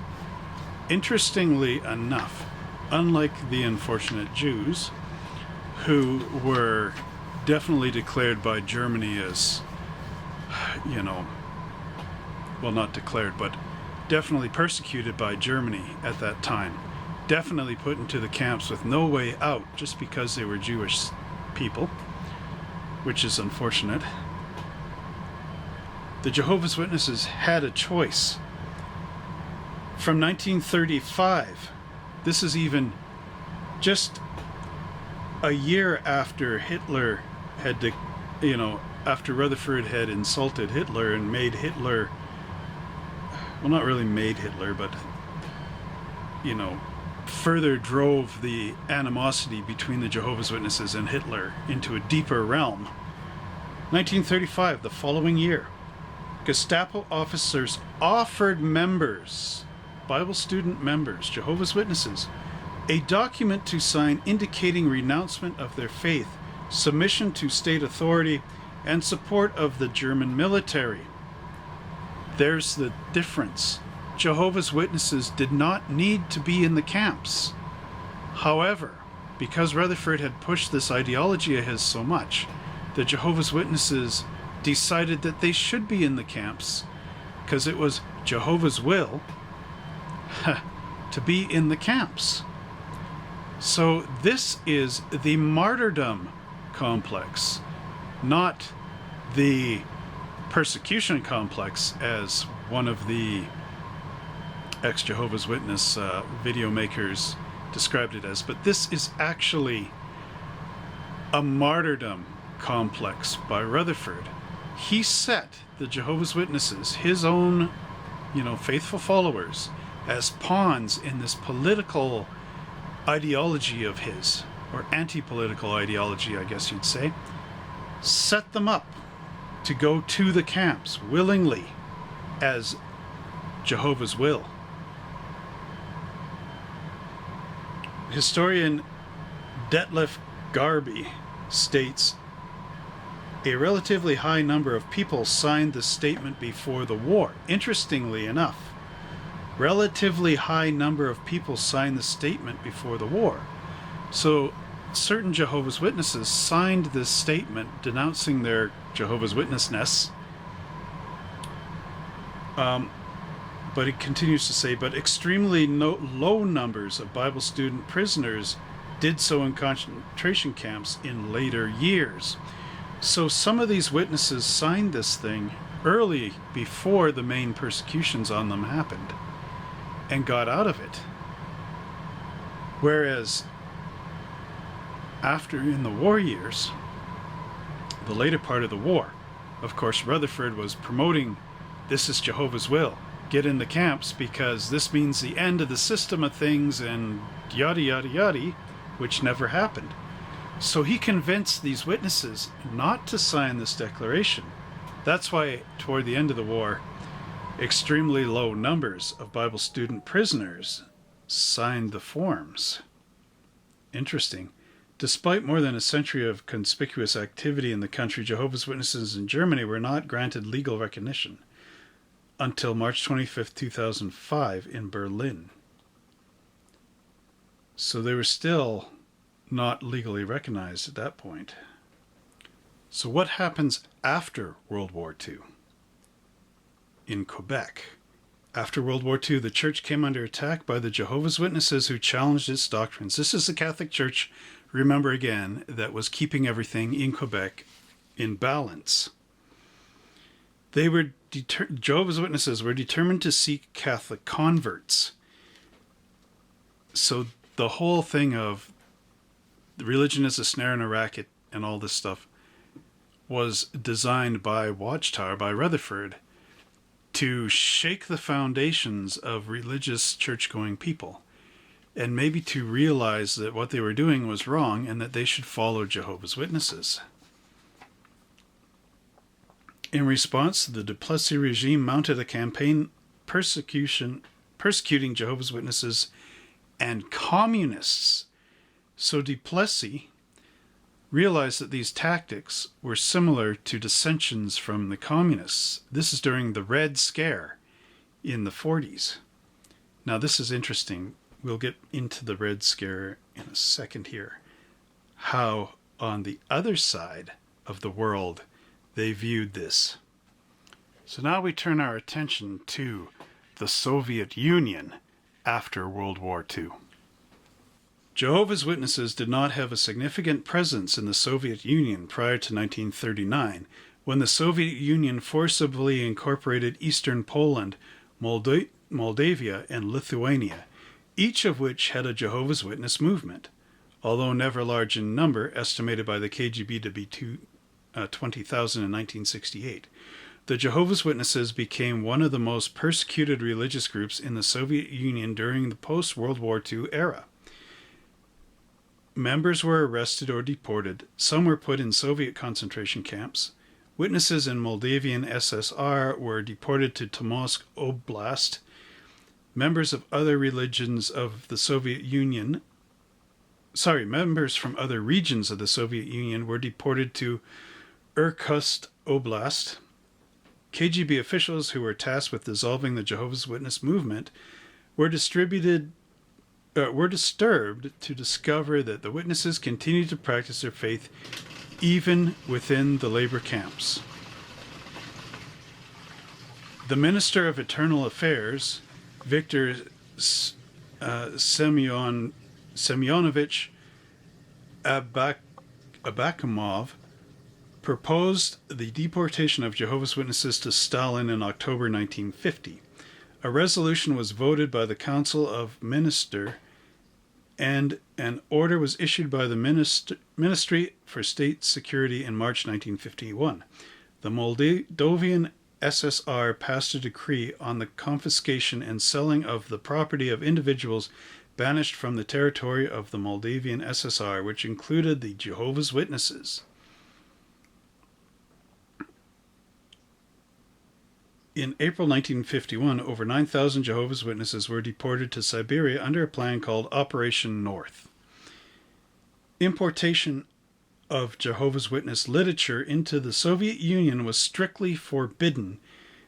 Interestingly enough, unlike the unfortunate Jews, who were definitely declared by Germany as, well, not declared, but definitely persecuted by Germany at that time. Definitely put into the camps with no way out just because they were Jewish people, which is unfortunate. The Jehovah's Witnesses had a choice. From 1935, this is even just a year after Hitler had, after Rutherford had insulted Hitler and made Hitler, well, not really made Hitler, but, further drove the animosity between the Jehovah's Witnesses and Hitler into a deeper realm. 1935, the following year, Gestapo officers offered members, Bible student members, Jehovah's Witnesses, a document to sign indicating renouncement of their faith, submission to state authority, and support of the German military. There's the difference. Jehovah's Witnesses did not need to be in the camps. However, because Rutherford had pushed this ideology of his so much, the Jehovah's Witnesses decided that they should be in the camps because it was Jehovah's will to be in the camps. So this is the martyrdom complex, not the persecution complex as one of the ex-Jehovah's Witness video makers described it as. But this is actually a martyrdom complex by Rutherford. He set the Jehovah's Witnesses, his own, faithful followers, as pawns in this political ideology of his, or anti-political ideology, I guess you'd say. Set them up to go to the camps willingly as Jehovah's will. Historian Detlef Garby states, a relatively high number of people signed the statement before the war. Interestingly enough, relatively high number of people signed the statement before the war. So certain Jehovah's Witnesses signed this statement denouncing their Jehovah's Witnessness. But it continues to say, but extremely low numbers of Bible student prisoners did so in concentration camps in later years. So some of these witnesses signed this thing early before the main persecutions on them happened and got out of it. Whereas after, in the war years, the later part of the war, of course, Rutherford was promoting, this is Jehovah's will. Get in the camps because this means the end of the system of things and yada yada yada, which never happened. So he convinced these witnesses not to sign this declaration. That's why toward the end of the war, extremely low numbers of Bible student prisoners signed the forms. Interesting. Despite more than a century of conspicuous activity in the country, Jehovah's Witnesses in Germany were not granted legal recognition until March 25th, 2005 in Berlin. So they were still not legally recognized at that point. So what happens after World War II in Quebec? After World War II, the church came under attack by the Jehovah's Witnesses, who challenged its doctrines. This is the Catholic Church, remember again, that was keeping everything in Quebec in balance. Jehovah's Witnesses were determined to seek Catholic converts. So the whole thing of religion as a snare and a racket and all this stuff was designed by Watchtower, by Rutherford, to shake the foundations of religious church-going people, and maybe to realize that what they were doing was wrong and that they should follow Jehovah's Witnesses. In response, the Duplessis regime mounted a campaign persecuting Jehovah's Witnesses and communists. So Duplessis realized that these tactics were similar to dissensions from the communists. This is during the Red Scare in the 40s. Now this is interesting. We'll get into the Red Scare in a second here. How on the other side of the world they viewed this. So now we turn our attention to the Soviet Union after World War II. Jehovah's Witnesses did not have a significant presence in the Soviet Union prior to 1939, when the Soviet Union forcibly incorporated Eastern Poland, Moldavia, and Lithuania, each of which had a Jehovah's Witness movement, although never large in number, estimated by the KGB to be 20,000 in 1968. The Jehovah's Witnesses became one of the most persecuted religious groups in the Soviet Union during the post-World War II era. Members were arrested or deported. Some were put in Soviet concentration camps. Witnesses in Moldavian SSR were deported to Tomsk Oblast. Members of other religions of the Soviet Union, members from other regions of the Soviet Union were deported to Irkutsk Oblast. KGB officials who were tasked with dissolving the Jehovah's Witness movement were disturbed to discover that the witnesses continued to practice their faith even within the labor camps. The Minister of Internal Affairs, Viktor Semyonovich Abakumov, proposed the deportation of Jehovah's Witnesses to Stalin in October 1950. A resolution was voted by the Council of Ministers, and an order was issued by the Ministry for State Security in March 1951. The Moldavian SSR passed a decree on the confiscation and selling of the property of individuals banished from the territory of the Moldavian SSR, which included the Jehovah's Witnesses. In April 1951, over 9,000 Jehovah's Witnesses were deported to Siberia under a plan called Operation North. Importation of Jehovah's Witness literature into the Soviet Union was strictly forbidden,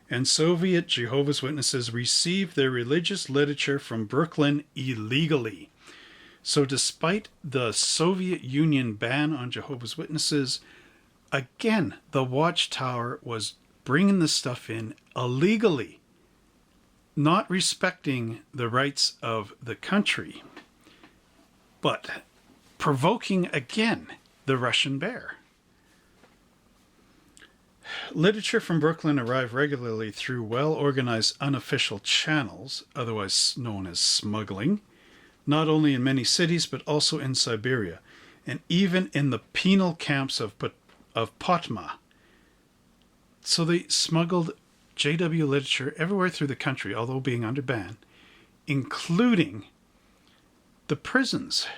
and Soviet Jehovah's Witnesses received their religious literature from Brooklyn illegally. So despite the Soviet Union ban on Jehovah's Witnesses, again, the Watchtower was bringing this stuff in illegally, not respecting the rights of the country, but provoking again the Russian bear. Literature from Brooklyn arrived regularly through well-organized unofficial channels, otherwise known as smuggling, not only in many cities but also in Siberia, and even in the penal camps of Potma. So they smuggled JW literature everywhere through the country, although being under ban, including the prisons.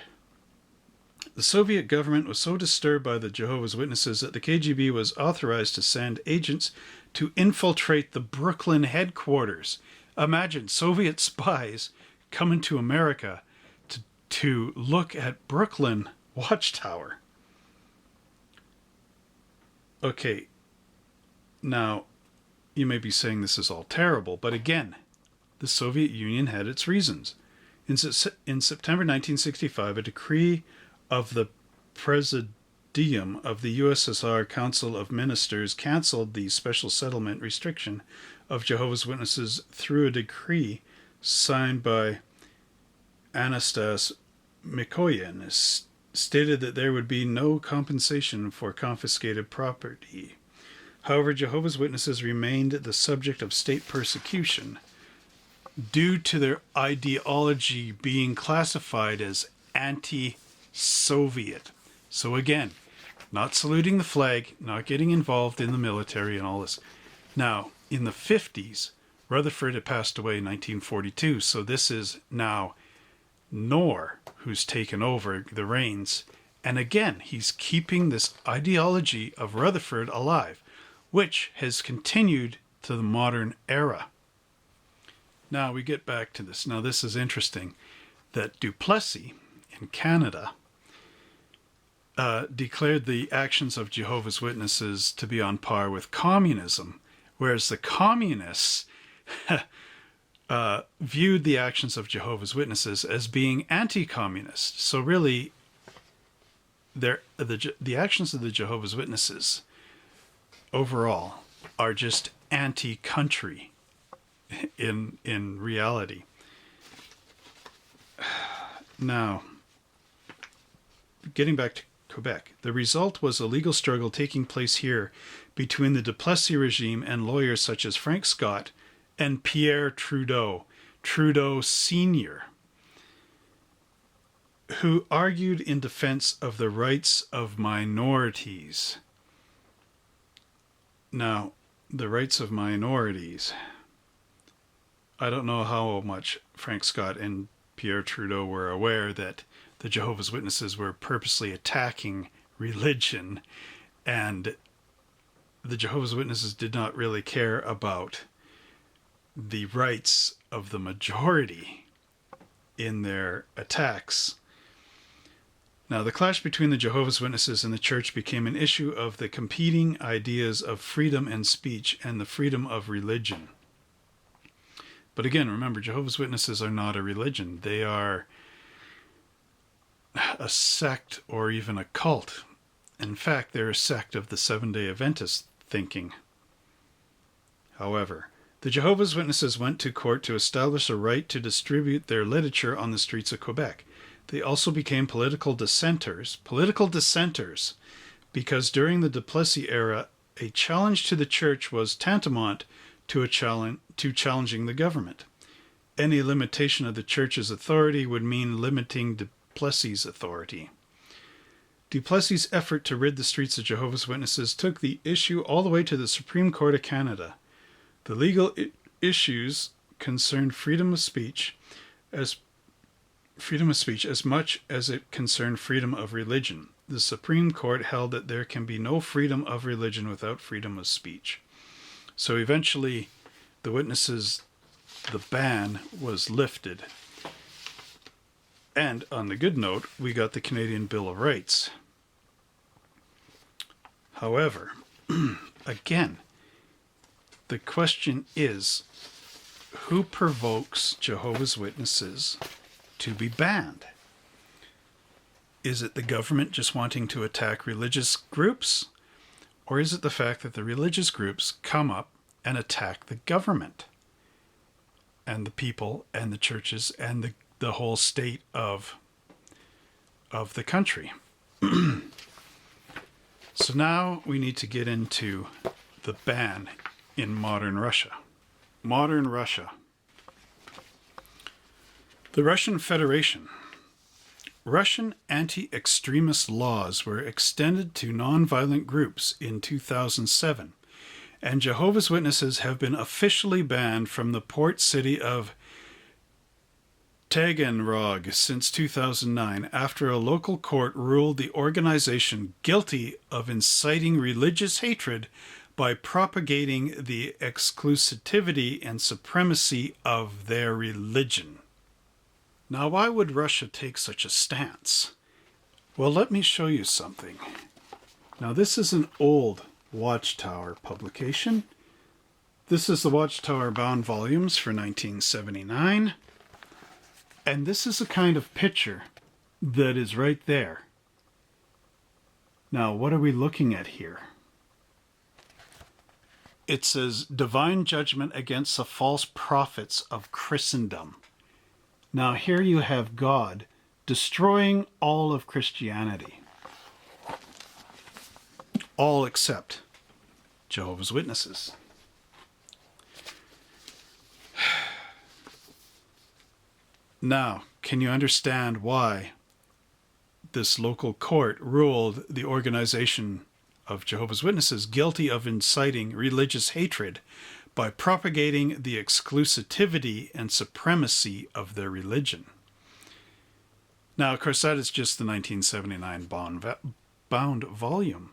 The Soviet government was so disturbed by the Jehovah's Witnesses that the KGB was authorized to send agents to infiltrate the Brooklyn headquarters. Imagine Soviet spies coming to America to look at Brooklyn Watchtower. Okay. Now, you may be saying this is all terrible, but again, the Soviet Union had its reasons. In September 1965, a decree of the Presidium of the USSR Council of Ministers canceled the special settlement restriction of Jehovah's Witnesses through a decree signed by Anastas Mikoyan, stated that there would be no compensation for confiscated property. However, Jehovah's Witnesses remained the subject of state persecution due to their ideology being classified as anti-Soviet. So again, not saluting the flag, not getting involved in the military and all this. Now, in the 50s, Rutherford had passed away in 1942, so this is now Knorr who's taken over the reins. And again, he's keeping this ideology of Rutherford alive, which has continued to the modern era. Now we get back to this. Now this is interesting, that Duplessis in Canada declared the actions of Jehovah's Witnesses to be on par with communism, whereas the communists viewed the actions of Jehovah's Witnesses as being anti-communist. So really, the actions of the Jehovah's Witnesses overall are just anti-country in reality. Now, getting back to Quebec, the result was a legal struggle taking place here between the Duplessis regime and lawyers such as Frank Scott and Pierre Trudeau Sr., who argued in defense of the rights of minorities. Now, the rights of minorities. I don't know how much Frank Scott and Pierre Trudeau were aware that the Jehovah's Witnesses were purposely attacking religion, and the Jehovah's Witnesses did not really care about the rights of the majority in their attacks. Now, the clash between the Jehovah's Witnesses and the church became an issue of the competing ideas of freedom and speech and the freedom of religion. But again, remember, Jehovah's Witnesses are not a religion. They are a sect or even a cult. In fact, they're a sect of the Seventh-day Adventist thinking. However, the Jehovah's Witnesses went to court to establish a right to distribute their literature on the streets of Quebec. They also became political dissenters, because during the Duplessis era, a challenge to the church was tantamount to challenging the government. Any limitation of the church's authority would mean limiting Duplessis' authority. Duplessis' effort to rid the streets of Jehovah's Witnesses took the issue all the way to the Supreme Court of Canada. The legal issues concerned freedom of speech as much as it concerned freedom of religion. The Supreme Court held that there can be no freedom of religion without freedom of speech. So eventually, the witnesses, the ban was lifted. And on the good note, we got the Canadian Bill of Rights. However, again, the question is, who provokes Jehovah's Witnesses to be banned? Is it the government just wanting to attack religious groups? Or is it the fact that the religious groups come up and attack the government and the people and the churches and the whole state of the country? So now we need to get into the ban in modern Russia. Modern Russia. The Russian Federation. Russian anti-extremist laws were extended to nonviolent groups in 2007, and Jehovah's Witnesses have been officially banned from the port city of Taganrog since 2009 after a local court ruled the organization guilty of inciting religious hatred by propagating the exclusivity and supremacy of their religion. Now, why would Russia take such a stance? Well, let me show you something. Now, this is an old Watchtower publication. This is the Watchtower bound volumes for 1979. And this is a kind of picture that is right there Now, what are we looking at here? It says, divine judgment against the false prophets of Christendom. Now, here you have God destroying all of Christianity. All except Jehovah's Witnesses. Now, can you understand why this local court ruled the organization of Jehovah's Witnesses guilty of inciting religious hatred by propagating the exclusivity and supremacy of their religion? Now, of course, that is just the 1979 bound volume.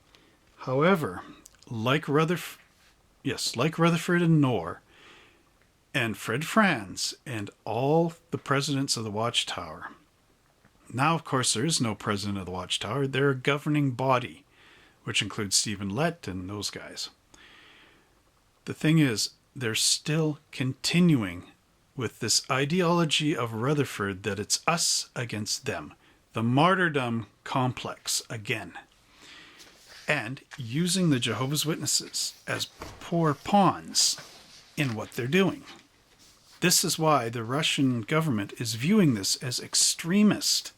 However, like Rutherford and Knorr, and Fred Franz, and all the presidents of the Watchtower. Now, of course, there is no president of the Watchtower. They're a governing body, which includes Stephen Lett and those guys. The thing is, they're still continuing with this ideology of Rutherford that it's us against them. The martyrdom complex again. And using the Jehovah's Witnesses as poor pawns in what they're doing. This is why the Russian government is viewing this as extremist.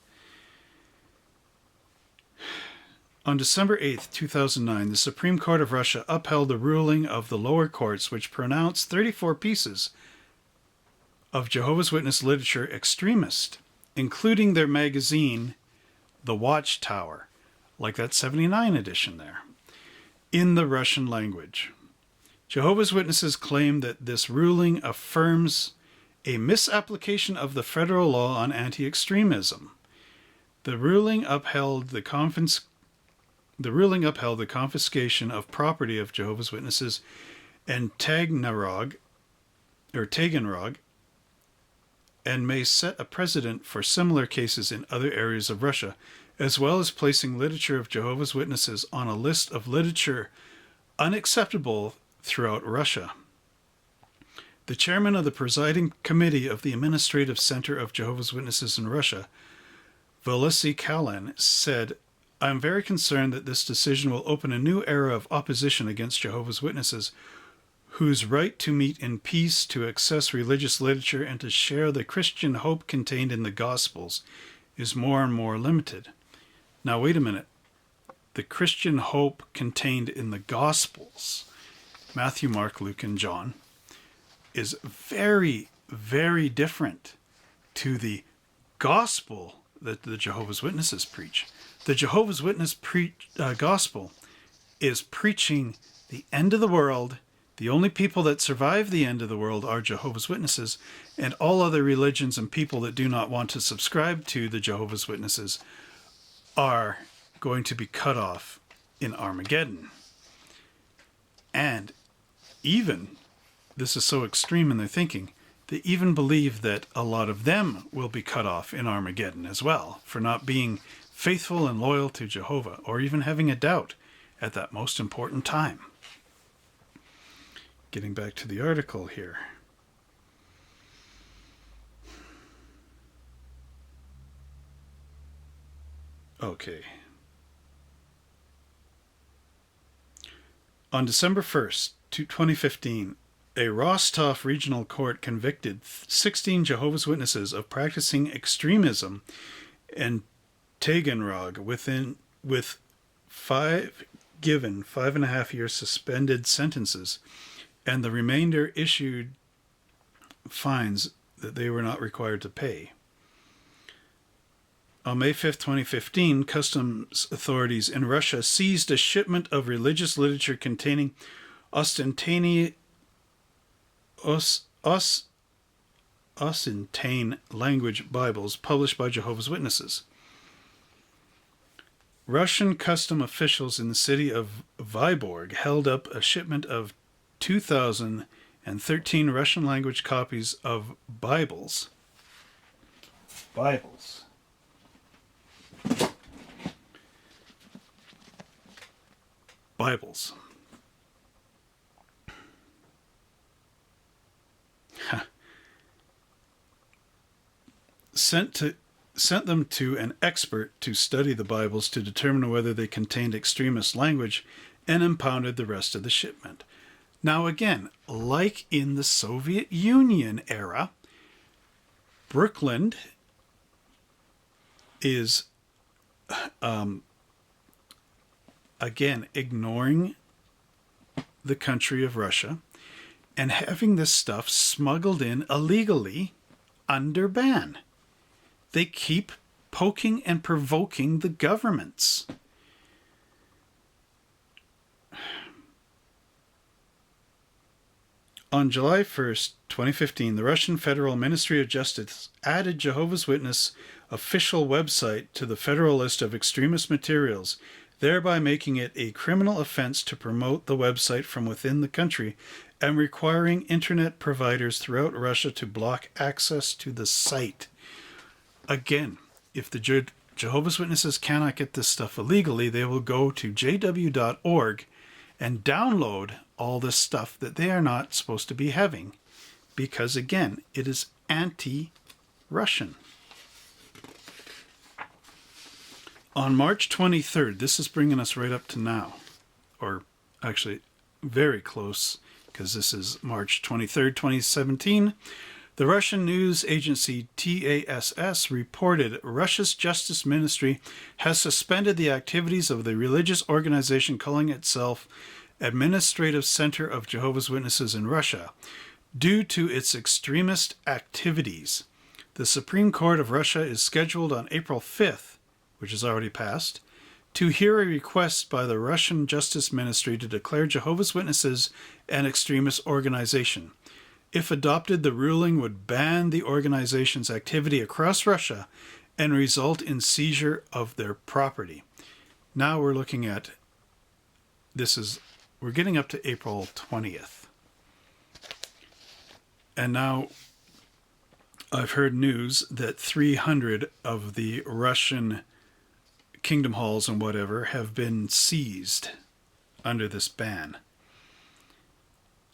On December 8th, 2009, the Supreme Court of Russia upheld the ruling of the lower courts which pronounced 34 pieces of Jehovah's Witness literature extremist, including their magazine, The Watchtower, like that 79 edition there, in the Russian language. Jehovah's Witnesses claim that this ruling affirms a misapplication of the federal law on anti-extremism. The ruling upheld the confiscation of property of Jehovah's Witnesses and Taganrog, and may set a precedent for similar cases in other areas of Russia, as well as placing literature of Jehovah's Witnesses on a list of literature unacceptable throughout Russia. The chairman of the presiding committee of the Administrative Center of Jehovah's Witnesses in Russia, Valery Kalin, said, "I am very concerned that this decision will open a new era of opposition against Jehovah's Witnesses, whose right to meet in peace, to access religious literature, and to share the Christian hope contained in the Gospels is more and more limited." Now, wait a minute. The Christian hope contained in the Gospels, Matthew, Mark, Luke, and John, is very, very different to the gospel that the Jehovah's Witnesses preach. The Jehovah's Witness gospel is preaching the end of the world. The only people that survive the end of the world are Jehovah's Witnesses, and all other religions and people that do not want to subscribe to the Jehovah's Witnesses are going to be cut off in Armageddon. And even, this is so extreme in their thinking, they even believe that a lot of them will be cut off in Armageddon as well for not being faithful and loyal to Jehovah, or even having a doubt at that most important time. Getting back to the article here. Okay. On December 1st, 2015, a Rostov regional court convicted 16 Jehovah's Witnesses of practicing extremism and Taganrog with 5.5-year suspended sentences, and the remainder issued fines that they were not required to pay. On May 5th, 2015, customs authorities in Russia seized a shipment of religious literature containing Occitane language Bibles published by Jehovah's Witnesses. Russian custom officials in the city of Vyborg held up a shipment of 2,013 Russian language copies of Bibles. sent them to an expert to study the Bibles to determine whether they contained extremist language, and impounded the rest of the shipment. Now again, like in the Soviet Union era, Brooklyn is again ignoring the country of Russia and having this stuff smuggled in illegally under ban. They keep poking and provoking the governments. On July 1st, 2015, the Russian Federal Ministry of Justice added Jehovah's Witness official website to the federal list of extremist materials, thereby making it a criminal offense to promote the website from within the country and requiring internet providers throughout Russia to block access to the site. Again, if the Jehovah's Witnesses cannot get this stuff illegally, they will go to jw.org and download all this stuff that they are not supposed to be having, because again, it is anti-Russian. On March 23rd, this is bringing us right up to now, or actually very close, because this is March 23rd, 2017, the Russian news agency TASS reported Russia's Justice Ministry has suspended the activities of the religious organization calling itself Administrative Center of Jehovah's Witnesses in Russia due to its extremist activities. The Supreme Court of Russia is scheduled on April 5th, which has already passed, to hear a request by the Russian Justice Ministry to declare Jehovah's Witnesses an extremist organization. If adopted, the ruling would ban the organization's activity across Russia and result in seizure of their property. Now we're looking at, we're getting up to April 20th. And now I've heard news that 300 of the Russian kingdom halls and whatever have been seized under this ban.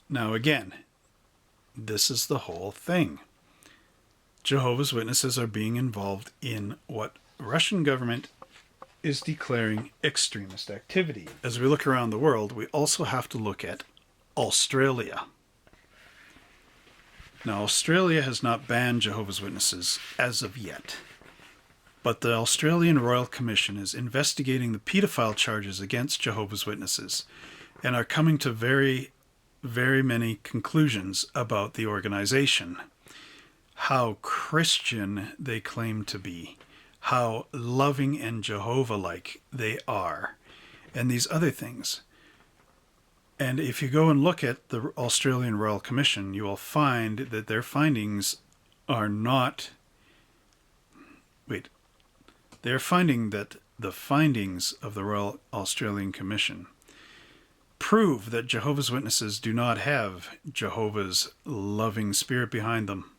Now again, this is the whole thing. Jehovah's Witnesses are being involved in what Russian government is declaring extremist activity. As we look around the world, we also have to look at Australia. Now, Australia has not banned Jehovah's Witnesses as of yet, but the Australian Royal Commission is investigating the paedophile charges against Jehovah's Witnesses and are coming to very, very many conclusions about the organization. How Christian they claim to be, how loving and Jehovah-like they are, and these other things. And if you go and look at the Australian Royal Commission, you will find that their findings are not... They're finding that the findings of the Royal Australian Commission prove that Jehovah's Witnesses do not have Jehovah's loving spirit behind them.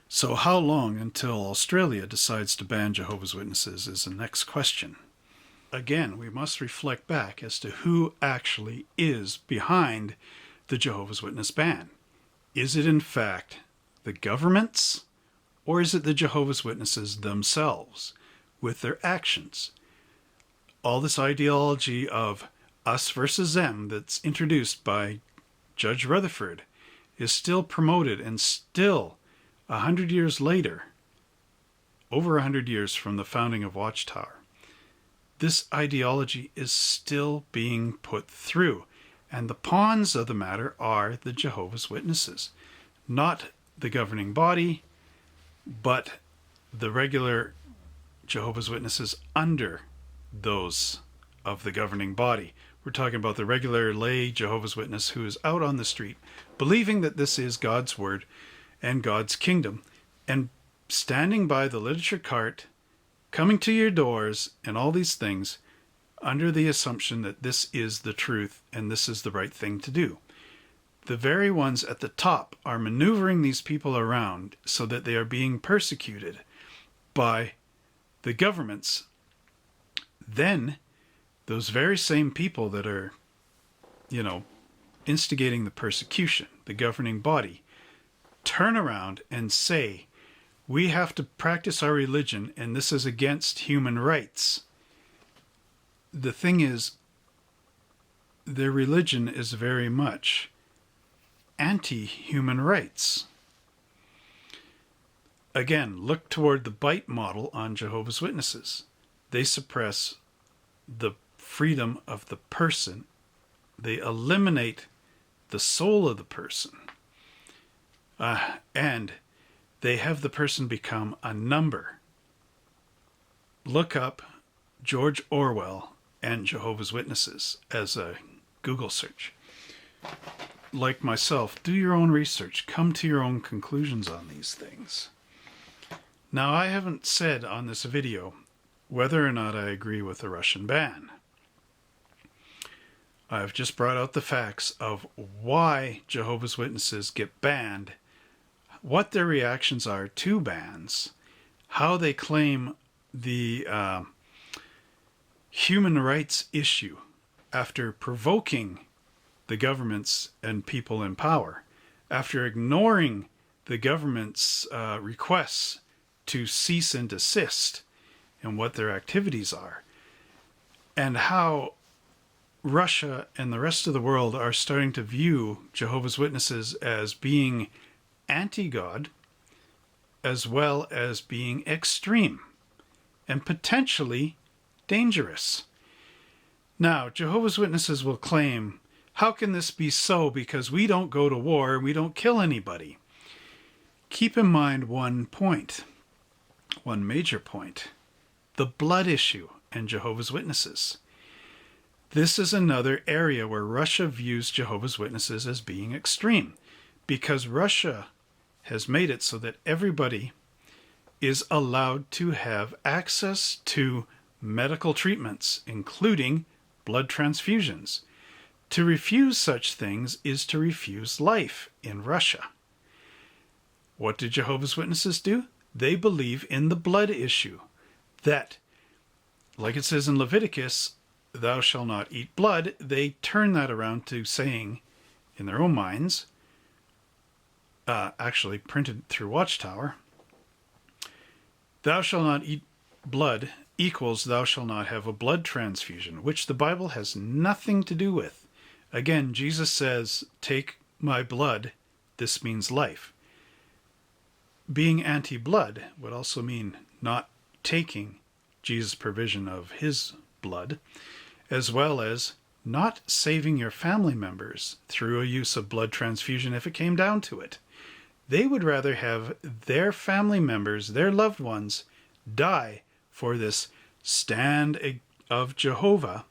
So how long until Australia decides to ban Jehovah's Witnesses is the next question. Again, we must reflect back as to who actually is behind the Jehovah's Witness ban. Is it in fact the governments, or is it the Jehovah's Witnesses themselves with their actions? All this ideology of us versus them that's introduced by Judge Rutherford is still promoted, and still 100 years later, over 100 years from the founding of Watchtower, this ideology is still being put through. And the pawns of the matter are the Jehovah's Witnesses, not the governing body, but the regular Jehovah's Witnesses under those of the governing body. We're talking about the regular lay Jehovah's Witness who is out on the street, believing that this is God's word and God's kingdom, and standing by the literature cart, coming to your doors, and all these things, under the assumption that this is the truth and this is the right thing to do. The very ones at the top are maneuvering these people around so that they are being persecuted by the governments. Then those very same people that are, instigating the persecution, the governing body, turn around and say, We have to practice our religion, and this is against human rights. The thing is, their religion is very much anti-human rights. Again, look toward the bite model on Jehovah's Witnesses. They suppress the freedom of the person. They eliminate the soul of the person. And they have the person become a number. Look up George Orwell and Jehovah's Witnesses as a Google search. Like myself, do your own research. Come to your own conclusions on these things. Now, I haven't said on this video whether or not I agree with the Russian ban. I've just brought out the facts of why Jehovah's Witnesses get banned, what their reactions are to bans, how they claim the human rights issue after provoking the governments and people in power, after ignoring the government's requests to cease and desist, and what their activities are, and how Russia and the rest of the world are starting to view Jehovah's Witnesses as being anti-God, as well as being extreme and potentially dangerous. Now, Jehovah's Witnesses will claim, how can this be so? Because we don't go to war and we don't kill anybody. Keep in mind one point, one major point, the blood issue and Jehovah's Witnesses. This is another area where Russia views Jehovah's Witnesses as being extreme, because Russia has made it so that everybody is allowed to have access to medical treatments, including blood transfusions. To refuse such things is to refuse life in Russia. What do Jehovah's Witnesses do? They believe in the blood issue, that, like it says in Leviticus, thou shalt not eat blood. They turn that around to saying, in their own minds, actually printed through Watchtower, thou shalt not eat blood equals thou shalt not have a blood transfusion, which the Bible has nothing to do with. Again, Jesus says, take my blood, this means life. Being anti-blood would also mean not taking Jesus' provision of his blood, as well as not saving your family members through a use of blood transfusion if it came down to it. They would rather have their family members, their loved ones, die for this stand of Jehovah,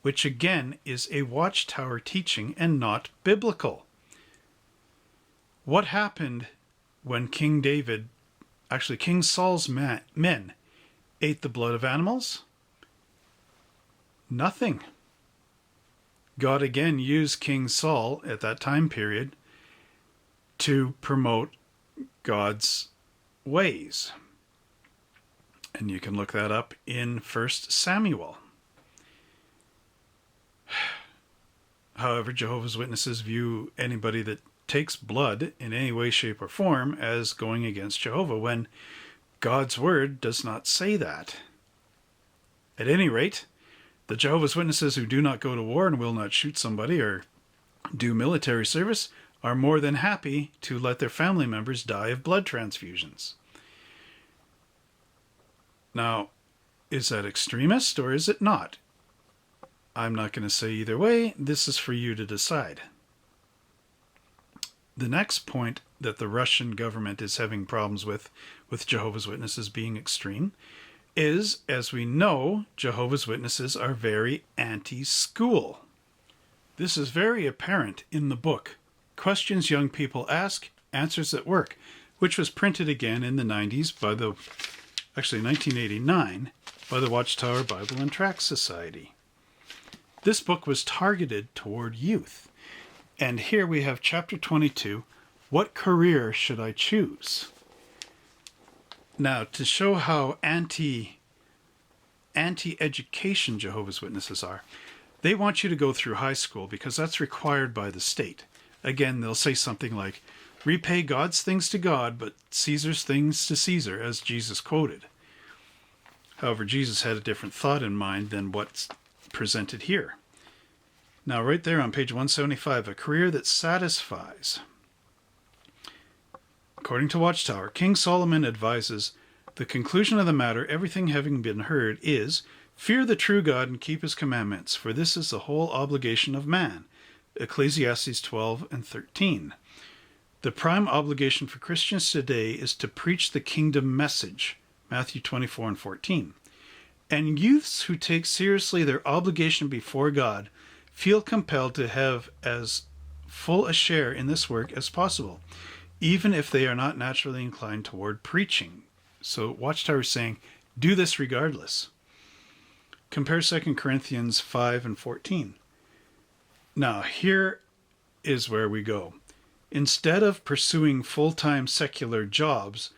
which again is a Watchtower teaching and not biblical. What happened when King Saul's men ate the blood of animals? Nothing. God again used King Saul at that time period to promote God's ways. And you can look that up in 1 Samuel. However, Jehovah's Witnesses view anybody that takes blood in any way, shape, or form as going against Jehovah, when God's word does not say that. At any rate, the Jehovah's Witnesses who do not go to war and will not shoot somebody or do military service are more than happy to let their family members die of blood transfusions. Now, is that extremist or is it not? I'm not going to say either way. This is for you to decide. The next point that the Russian government is having problems with Jehovah's Witnesses being extreme, is, as we know, Jehovah's Witnesses are very anti-school. This is very apparent in the book, Questions Young People Ask, Answers at Work, which was printed again in the 90s by 1989, by the Watchtower Bible and Tract Society. This book was targeted toward youth. And here we have chapter 22, What Career Should I Choose? Now, to show how anti-education Jehovah's Witnesses are, they want you to go through high school because that's required by the state. Again, they'll say something like, Repay God's things to God, but Caesar's things to Caesar, as Jesus quoted. However, Jesus had a different thought in mind than what's presented here. Now, right there on page 175, a career that satisfies. According to Watchtower, King Solomon advises, the conclusion of the matter, everything having been heard, is, fear the true God and keep his commandments, for this is the whole obligation of man. Ecclesiastes 12 and 13. The prime obligation for Christians today is to preach the kingdom message. Matthew 24 and 14. And youths who take seriously their obligation before God feel compelled to have as full a share in this work as possible, even if they are not naturally inclined toward preaching. So Watchtower is saying, do this regardless. Compare 2 Corinthians 5 and 14. Now, here is where we go. Instead of pursuing full-time secular jobs,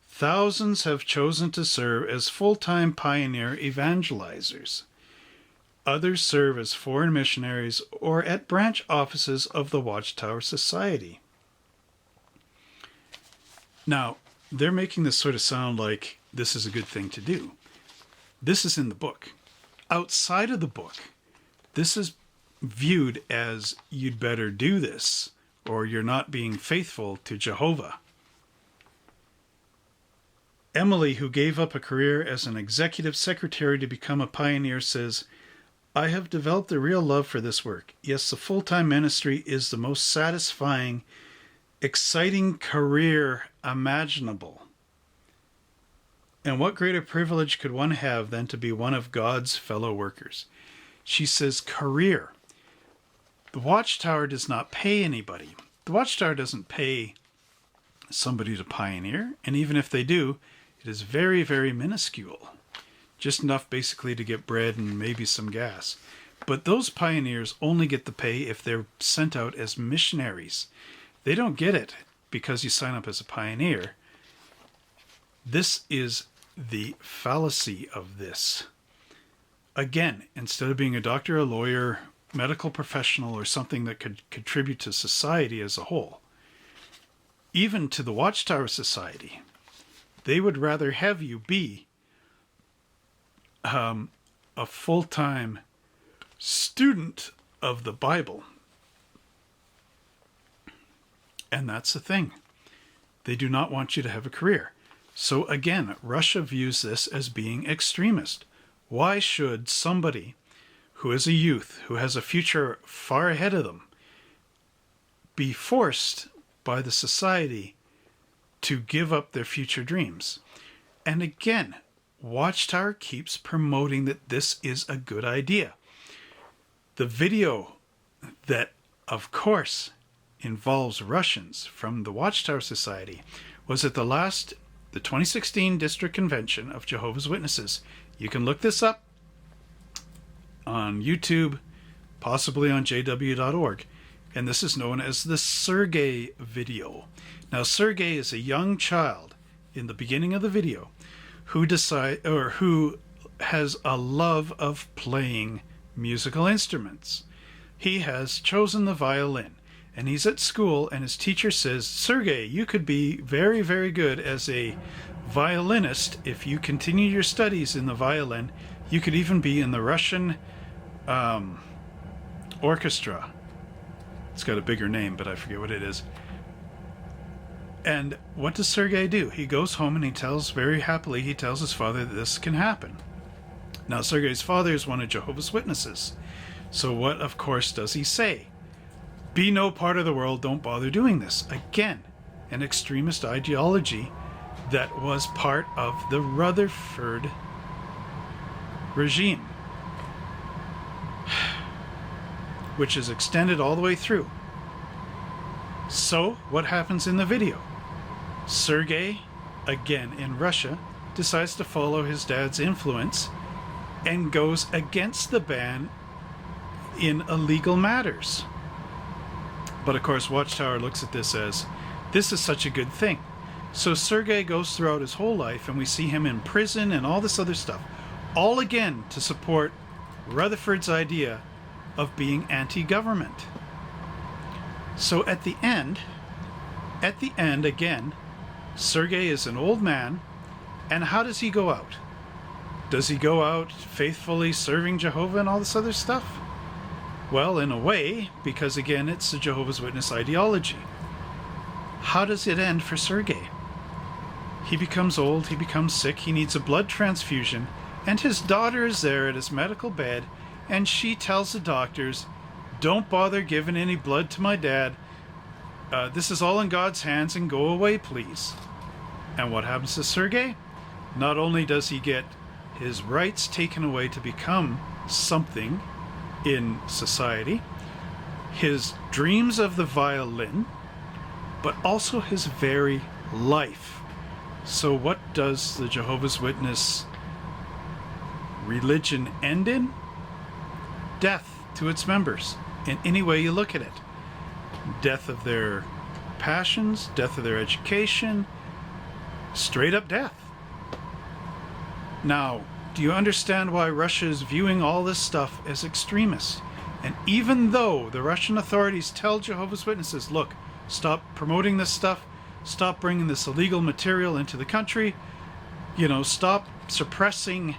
thousands have chosen to serve as full-time pioneer evangelizers. Others serve as foreign missionaries or at branch offices of the Watchtower Society. Now, they're making this sort of sound like this is a good thing to do. This is in the book. Outside of the book, this is viewed as you'd better do this, or you're not being faithful to Jehovah. Emily, who gave up a career as an executive secretary to become a pioneer, says, I have developed a real love for this work. Yes, the full-time ministry is the most satisfying, exciting career imaginable. And what greater privilege could one have than to be one of God's fellow workers? She says, career. The Watchtower does not pay anybody. The Watchtower doesn't pay somebody to pioneer, and even if they do, it is very, very minuscule. Just enough basically to get bread and maybe some gas. But those pioneers only get the pay if they're sent out as missionaries. They don't get it because you sign up as a pioneer. This is the fallacy of this. Again, instead of being a doctor, a lawyer, medical professional, or something that could contribute to society as a whole, even to the Watchtower Society, they would rather have you be a full-time student of the Bible. And that's the thing. They do not want you to have a career. So again, Russia views this as being extremist. Why should somebody who is a youth, who has a future far ahead of them, be forced by the society to give up their future dreams? And again, Watchtower keeps promoting that this is a good idea. The video that, of course, involves Russians from the Watchtower Society was at the 2016 District Convention of Jehovah's Witnesses. You can look this up on YouTube, possibly on JW.org. And this is known as the Sergei video. Now, Sergei is a young child in the beginning of the video who has a love of playing musical instruments. He has chosen the violin, and he's at school, and his teacher says, Sergei, you could be very, very good as a violinist if you continue your studies in the violin. You could even be in the Russian orchestra. It's got a bigger name, but I forget what it is. And what does Sergei do? He goes home and he tells his father that this can happen. Now, Sergei's father is one of Jehovah's Witnesses. So what, of course, does he say? Be no part of the world, don't bother doing this. Again, an extremist ideology that was part of the Rutherford regime, which is extended all the way through. So, what happens in the video? Sergei, again in Russia, decides to follow his dad's influence and goes against the ban in illegal matters. But of course, Watchtower looks at this as, this is such a good thing. So Sergei goes throughout his whole life, and we see him in prison and all this other stuff, all again to support Rutherford's idea of being anti-government. So at the end, At the end, again, Sergei is an old man, and how does he go out? Does he go out faithfully serving Jehovah and all this other stuff? Well, in a way, because again, it's the Jehovah's Witness ideology. How does it end for Sergei? He becomes old, he becomes sick, he needs a blood transfusion, and his daughter is there at his medical bed, and she tells the doctors, "Don't bother giving any blood to my dad. This is all in God's hands, and go away, please." And what happens to Sergei? Not only does he get his rights taken away to become something in society, his dreams of the violin, but also his very life. So what does the Jehovah's Witness religion end in? Death to its members, in any way you look at it. Death of their passions, death of their education, straight up death. Now, do you understand why Russia is viewing all this stuff as extremist? And even though the Russian authorities tell Jehovah's Witnesses, look, stop promoting this stuff, stop bringing this illegal material into the country, stop suppressing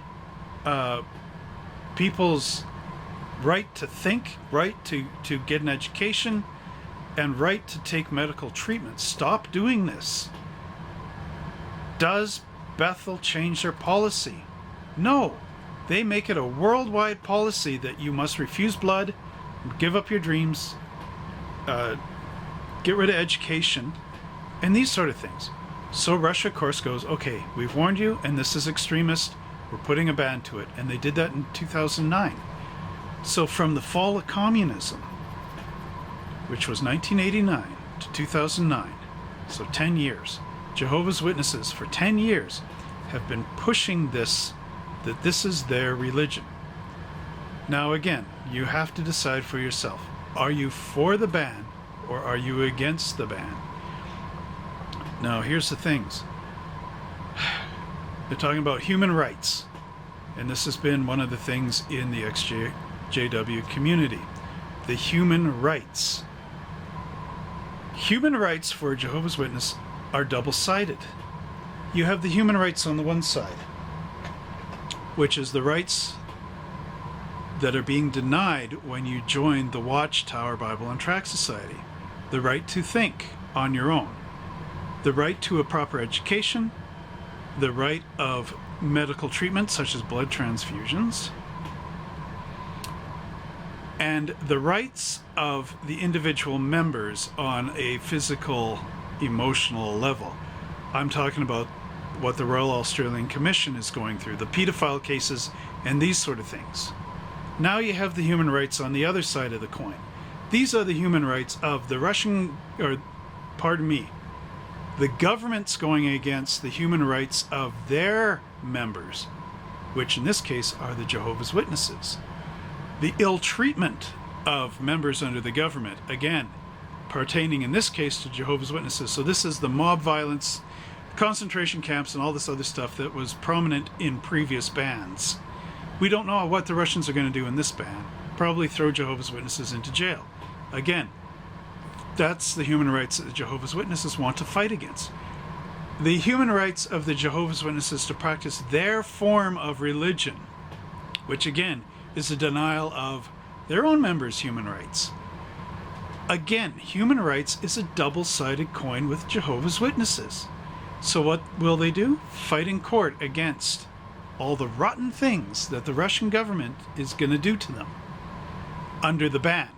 people's right to think, right to get an education, and right to take medical treatment. Stop doing this. Does Bethel change their policy? No. They make it a worldwide policy that you must refuse blood, give up your dreams, get rid of education, and these sort of things. So Russia, of course, goes, okay, we've warned you, and this is extremist. We're putting a ban to it. And they did that in 2009. So from the fall of communism, which was 1989 to 2009, so 10 years, Jehovah's Witnesses for 10 years have been pushing this, that this is their religion. Now again, you have to decide for yourself. Are you for the ban or are you against the ban? Now here's the things. They're talking about human rights. And this has been one of the things in the XJW community. The human rights. Human rights for a Jehovah's Witness are double-sided. You have the human rights on the one side, which is the rights that are being denied when you join the Watchtower Bible and Tract Society. The right to think on your own. The right to a proper education. The right of medical treatment, such as blood transfusions. And the rights of the individual members on a physical, emotional level. I'm talking about what the Royal Australian Commission is going through, the pedophile cases and these sort of things. Now you have the human rights on the other side of the coin. These are the human rights of the Russian, or pardon me, the government's going against the human rights of their members, which in this case are the Jehovah's Witnesses. The ill treatment of members under the government, again, pertaining in this case to Jehovah's Witnesses. So this is the mob violence, concentration camps, and all this other stuff that was prominent in previous bans. We don't know what the Russians are going to do in this ban. Probably throw Jehovah's Witnesses into jail. Again, that's the human rights that the Jehovah's Witnesses want to fight against. The human rights of the Jehovah's Witnesses to practice their form of religion, which again is a denial of their own members' human rights. Again, human rights is a double-sided coin with Jehovah's Witnesses. So what will they do? Fight in court against all the rotten things that the Russian government is going to do to them under the ban.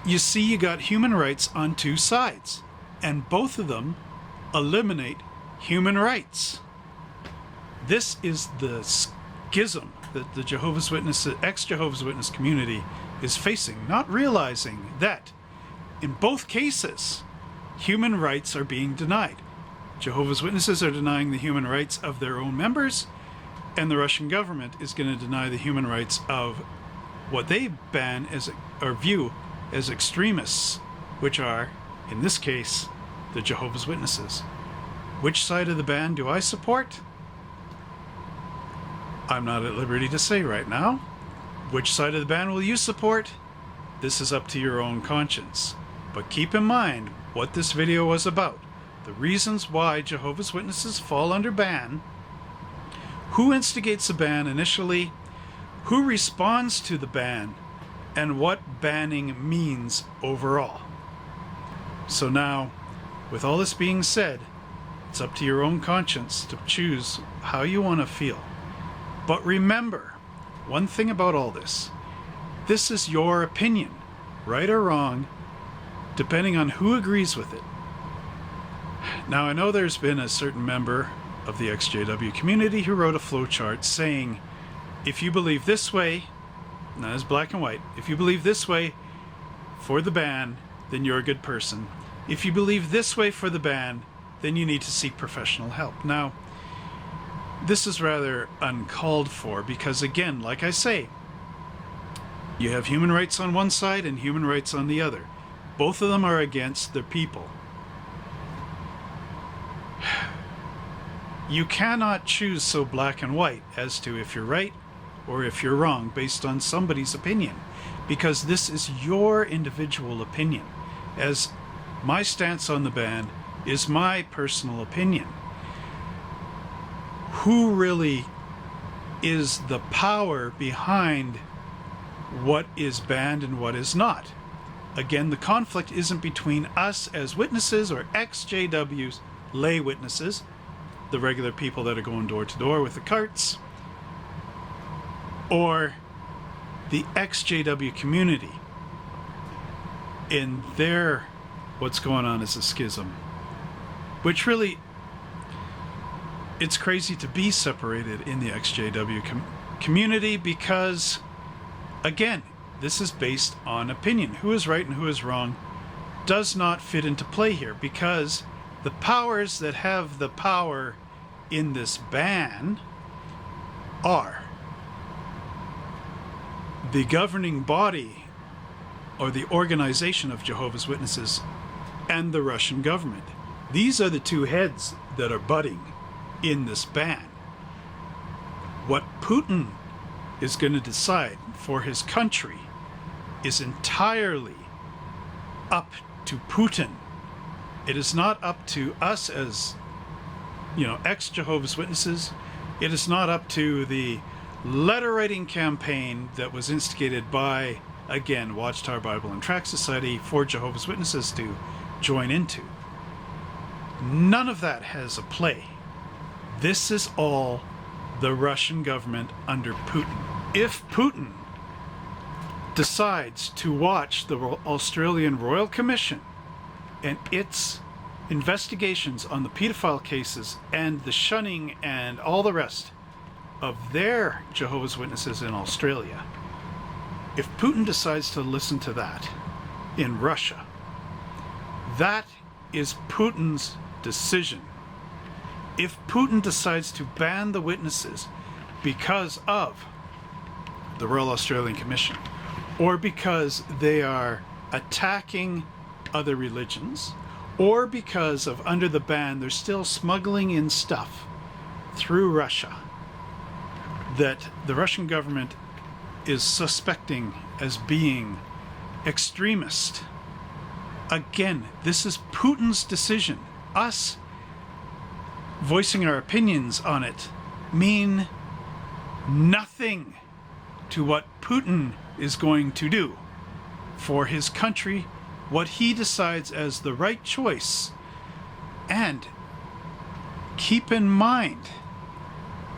You see, you got human rights on two sides, and both of them eliminate human rights. This is the schism that the Jehovah's Witness, ex-Jehovah's Witness community is facing, not realizing that in both cases, human rights are being denied. Jehovah's Witnesses are denying the human rights of their own members, and the Russian government is going to deny the human rights of what they ban as, or view as extremists, which are, in this case, the Jehovah's Witnesses. Which side of the ban do I support? I'm not at liberty to say right now. Which side of the ban will you support? This is up to your own conscience. But keep in mind, what this video was about, the reasons why Jehovah's Witnesses fall under ban, who instigates the ban initially, who responds to the ban, and what banning means overall. So now, with all this being said, it's up to your own conscience to choose how you want to feel. But remember, one thing about all this is your opinion, right or wrong, depending on who agrees with it. Now, I know there's been a certain member of the XJW community who wrote a flowchart saying, if you believe this way, and that is black and white, if you believe this way for the ban, then you're a good person. If you believe this way for the ban, then you need to seek professional help. Now, this is rather uncalled for because, again, like I say, you have human rights on one side and human rights on the other. Both of them are against the people. You cannot choose so black and white as to if you're right or if you're wrong based on somebody's opinion, because this is your individual opinion, as my stance on the ban is my personal opinion. Who really is the power behind what is banned and what is not? Again, the conflict isn't between us as witnesses or ex-JWs, lay witnesses, the regular people that are going door to door with the carts, or the ex-JW community in their what's going on as a schism, which really, it's crazy to be separated in the ex-JW community because, again, this is based on opinion. Who is right and who is wrong does not fit into play here, because the powers that have the power in this ban are the governing body or the organization of Jehovah's Witnesses and the Russian government. These are the two heads that are butting in this ban. What Putin is going to decide for his country is entirely up to Putin. It is not up to us as, ex-Jehovah's Witnesses. It is not up to the letter-writing campaign that was instigated by, again, Watchtower Bible and Tract Society for Jehovah's Witnesses to join into. None of that has a play. This is all the Russian government under Putin. If Putin decides to watch the Australian Royal Commission and its investigations on the pedophile cases and the shunning and all the rest of their Jehovah's Witnesses in Australia, if Putin decides to listen to that in Russia, that is Putin's decision. If Putin decides to ban the witnesses because of the Royal Australian Commission, or because they are attacking other religions, or because of under the ban they're still smuggling in stuff through Russia that the Russian government is suspecting as being extremist, again, this is Putin's decision. Us voicing our opinions on it mean nothing to what Putin is going to do for his country, what he decides as the right choice. And keep in mind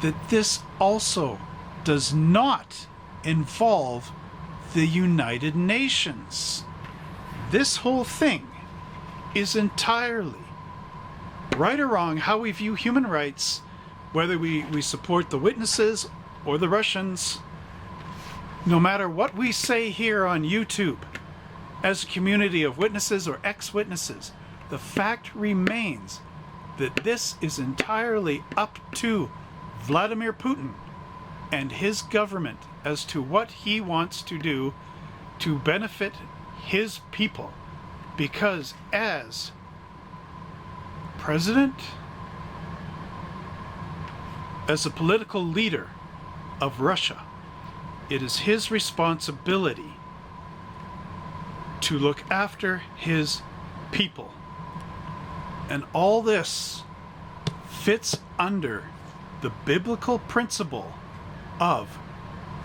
that this also does not involve the United Nations. This whole thing is entirely, right or wrong, how we view human rights, whether we support the witnesses or the Russians. No matter what we say here on YouTube, as a community of witnesses or ex-witnesses, the fact remains that this is entirely up to Vladimir Putin and his government as to what he wants to do to benefit his people. Because as president, as a political leader of Russia, it is his responsibility to look after his people. And all this fits under the biblical principle of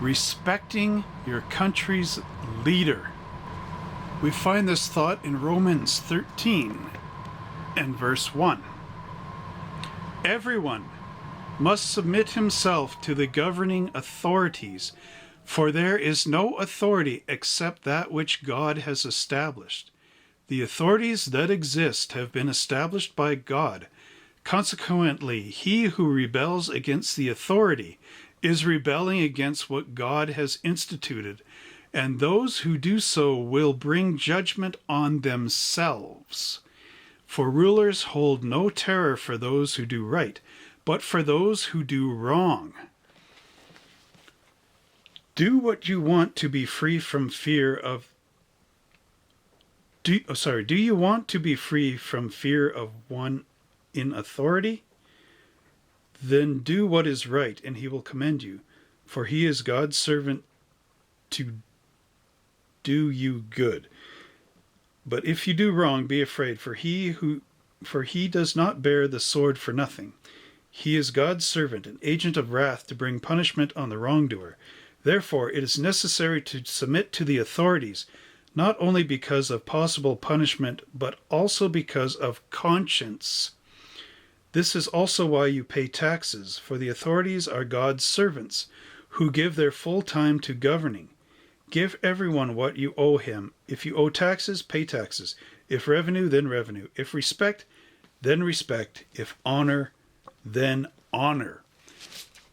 respecting your country's leader. We find this thought in Romans 13 and verse 1. Everyone must submit himself to the governing authorities, for there is no authority except that which God has established. The authorities that exist have been established by God. Consequently, he who rebels against the authority is rebelling against what God has instituted, and those who do so will bring judgment on themselves. For rulers hold no terror for those who do right, but for those who do wrong. Do what you want to be free from fear of Do you want to be free from fear of one in authority? Then do what is right, and he will commend you, for he is God's servant to do you good. But if you do wrong, be afraid, for he does not bear the sword for nothing. He is God's servant, an agent of wrath to bring punishment on the wrongdoer. Therefore, it is necessary to submit to the authorities, not only because of possible punishment, but also because of conscience. This is also why you pay taxes, for the authorities are God's servants, who give their full time to governing. Give everyone what you owe him. If you owe taxes, pay taxes. If revenue, then revenue. If respect, then respect. If honor, then honor.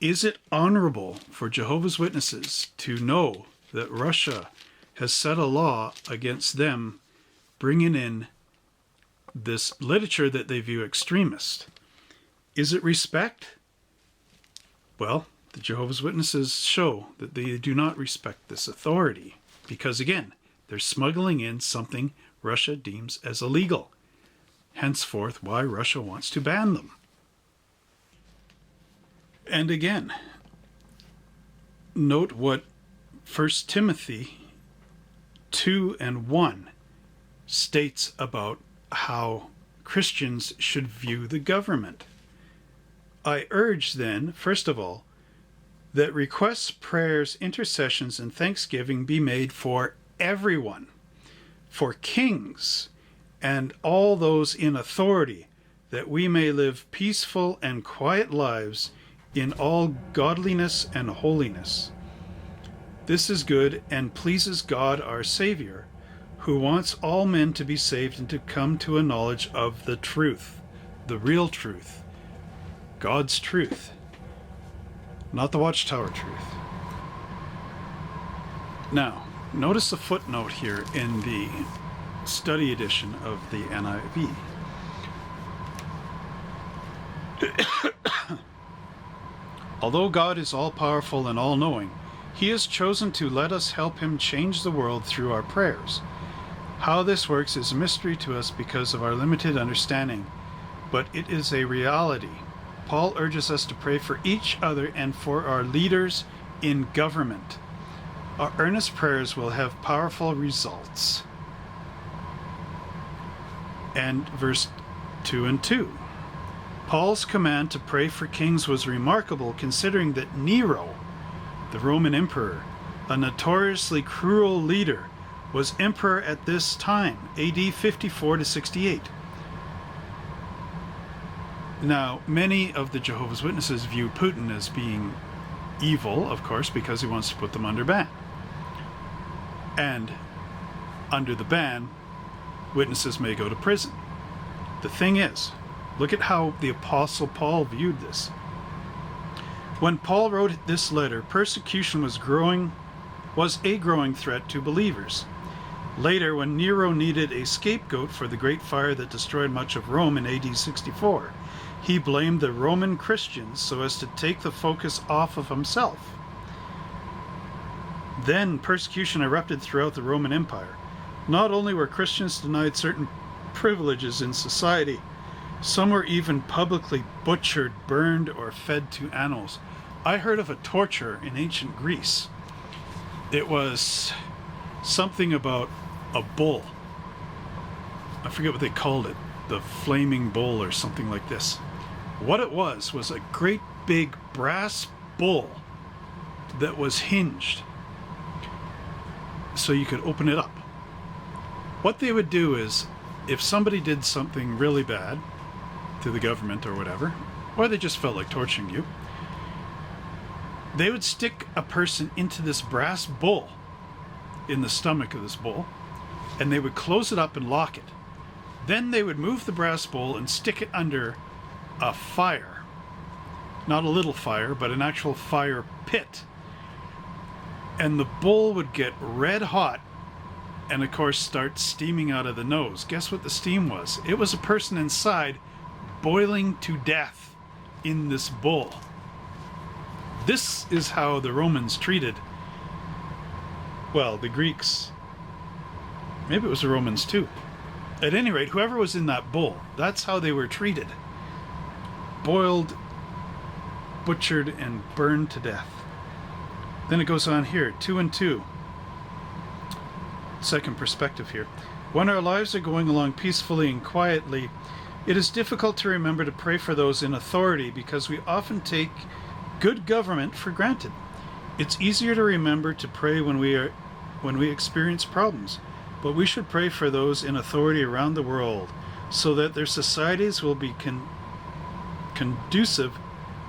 Is it honorable for Jehovah's Witnesses to know that Russia has set a law against them bringing in this literature that they view extremist? Is it respect? Well, the Jehovah's Witnesses show that they do not respect this authority because, again, they're smuggling in something Russia deems as illegal. Henceforth, why Russia wants to ban them. And again, note what 1 Timothy 2 and 1 states about how Christians should view the government. I urge then, first of all, that requests, prayers, intercessions, and thanksgiving be made for everyone, for kings and all those in authority, that we may live peaceful and quiet lives in all godliness and holiness. This is good and pleases God our Savior, who wants all men to be saved and to come to a knowledge of the truth, the real truth, God's truth, not the Watchtower truth. Now, notice the footnote here in the study edition of the NIV. Although God is all-powerful and all-knowing, He has chosen to let us help Him change the world through our prayers. How this works is a mystery to us because of our limited understanding, but it is a reality. Paul urges us to pray for each other and for our leaders in government. Our earnest prayers will have powerful results. And verse 2 and 2. Paul's command to pray for kings was remarkable, considering that Nero, the Roman emperor, a notoriously cruel leader, was emperor at this time, AD 54 to 68. Now, many of the Jehovah's Witnesses view Putin as being evil, of course, because he wants to put them under ban. And under the ban, witnesses may go to prison. The thing is, look at how the Apostle Paul viewed this. When Paul wrote this letter, persecution was a growing threat to believers. Later, when Nero needed a scapegoat for the great fire that destroyed much of Rome in AD 64, he blamed the Roman Christians so as to take the focus off of himself. Then persecution erupted throughout the Roman Empire. Not only were Christians denied certain privileges in society, some were even publicly butchered, burned, or fed to animals. I heard of a torture in ancient Greece. It was something about a bull. I forget what they called it. the flaming bull or something like this. What it was a great big brass bull that was hinged so you could open it up. What they would do is, if somebody did something really bad to the government or whatever, or they just felt like torturing you, they would stick a person into this brass bull, in the stomach of this bull, and they would close it up and lock it. Then they would move the brass bowl and stick it under a fire. Not a little fire, but an actual fire pit. And the bowl would get red hot and, of course, start steaming out of the nose. Guess what the steam was? It was a person inside boiling to death in this bowl. This is how the Romans treated, well, the Greeks. Maybe it was the Romans too. At any rate, whoever was in that bowl, that's how they were treated. Boiled, butchered, and burned to death. Then it goes on here, 2 and 2. Second perspective here. When our lives are going along peacefully and quietly, it is difficult to remember to pray for those in authority because we often take good government for granted. It's easier to remember to pray when we experience problems, but we should pray for those in authority around the world so that their societies will be conducive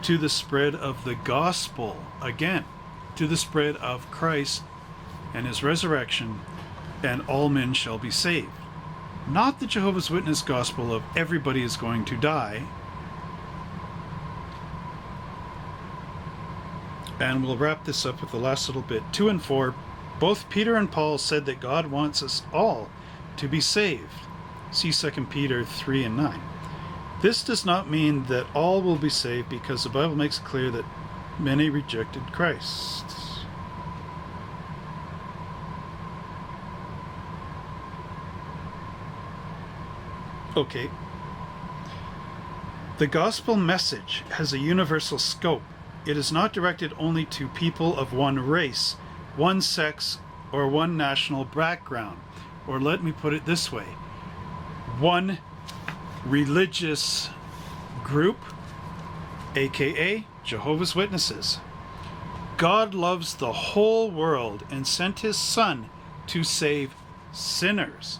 to the spread of the gospel, again, to the spread of Christ and his resurrection, and all men shall be saved. Not the Jehovah's Witness gospel of everybody is going to die. And we'll wrap this up with the last little bit. 2 and 4. Both Peter and Paul said that God wants us all to be saved. See 2 Peter 3 and 9. This does not mean that all will be saved, because the Bible makes it clear that many rejected Christ. Okay. The gospel message has a universal scope. It is not directed only to people of one race, one sex, or one national background. Or let me put it this way, one religious group, aka Jehovah's Witnesses. God loves the whole world and sent his Son to save sinners.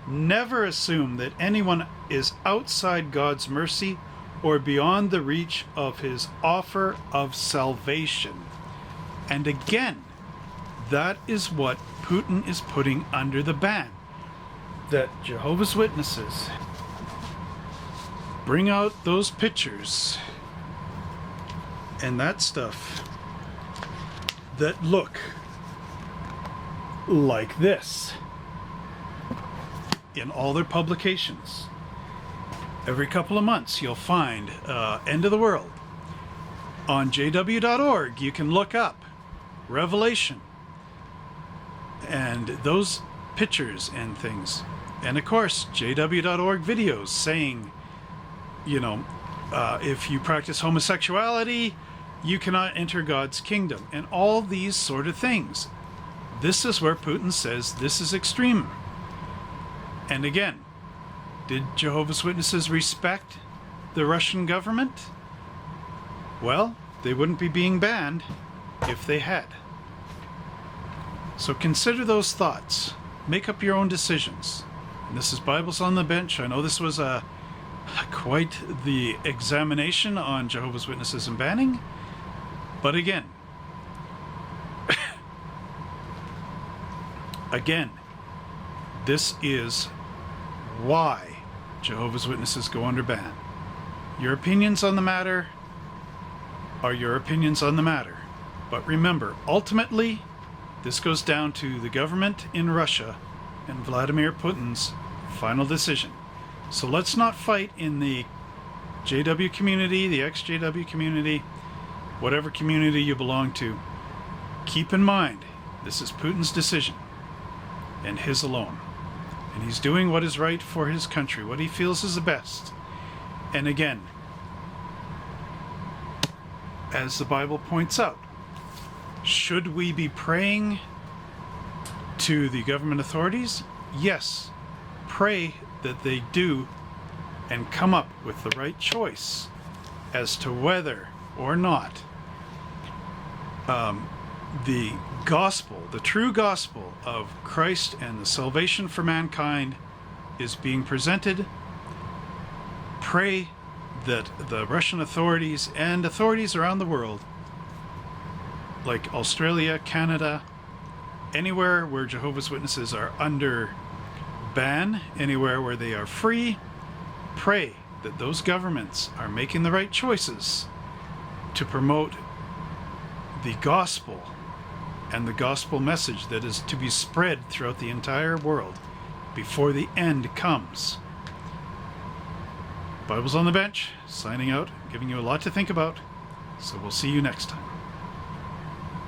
Never assume that anyone is outside God's mercy or beyond the reach of his offer of salvation. And again, that is what Putin is putting under the ban. That Jehovah's Witnesses bring out those pictures and that stuff that look like this in all their publications. Every couple of months you'll find End of the World. On JW.org you can look up Revelation and those pictures and things. And of course, JW.org videos saying, you know, if you practice homosexuality, you cannot enter God's kingdom. And all these sort of things. This is where Putin says this is extreme. And again, did Jehovah's Witnesses respect the Russian government? Well, they wouldn't be being banned if they had. So consider those thoughts. Make up your own decisions. And this is Bibles on the Bench. I know this was quite the examination on Jehovah's Witnesses and banning. But again, this is why Jehovah's Witnesses go under ban. Your opinions on the matter are your opinions on the matter. But remember, ultimately, this goes down to the government in Russia and Vladimir Putin's final decision. So let's not fight in the JW community, the ex-JW community, whatever community you belong to. Keep in mind, this is Putin's decision and his alone. And he's doing what is right for his country, what he feels is the best. And again, as the Bible points out, should we be praying to the government authorities? Yes. Pray that they do and come up with the right choice as to whether or not the gospel, the true gospel of Christ and the salvation for mankind is being presented, pray that the Russian authorities and authorities around the world, like Australia, Canada, anywhere where Jehovah's Witnesses are under ban, anywhere where they are free, pray that those governments are making the right choices to promote the gospel and the gospel message that is to be spread throughout the entire world before the end comes. Bible's on the Bench, signing out, giving you a lot to think about. So we'll see you next time.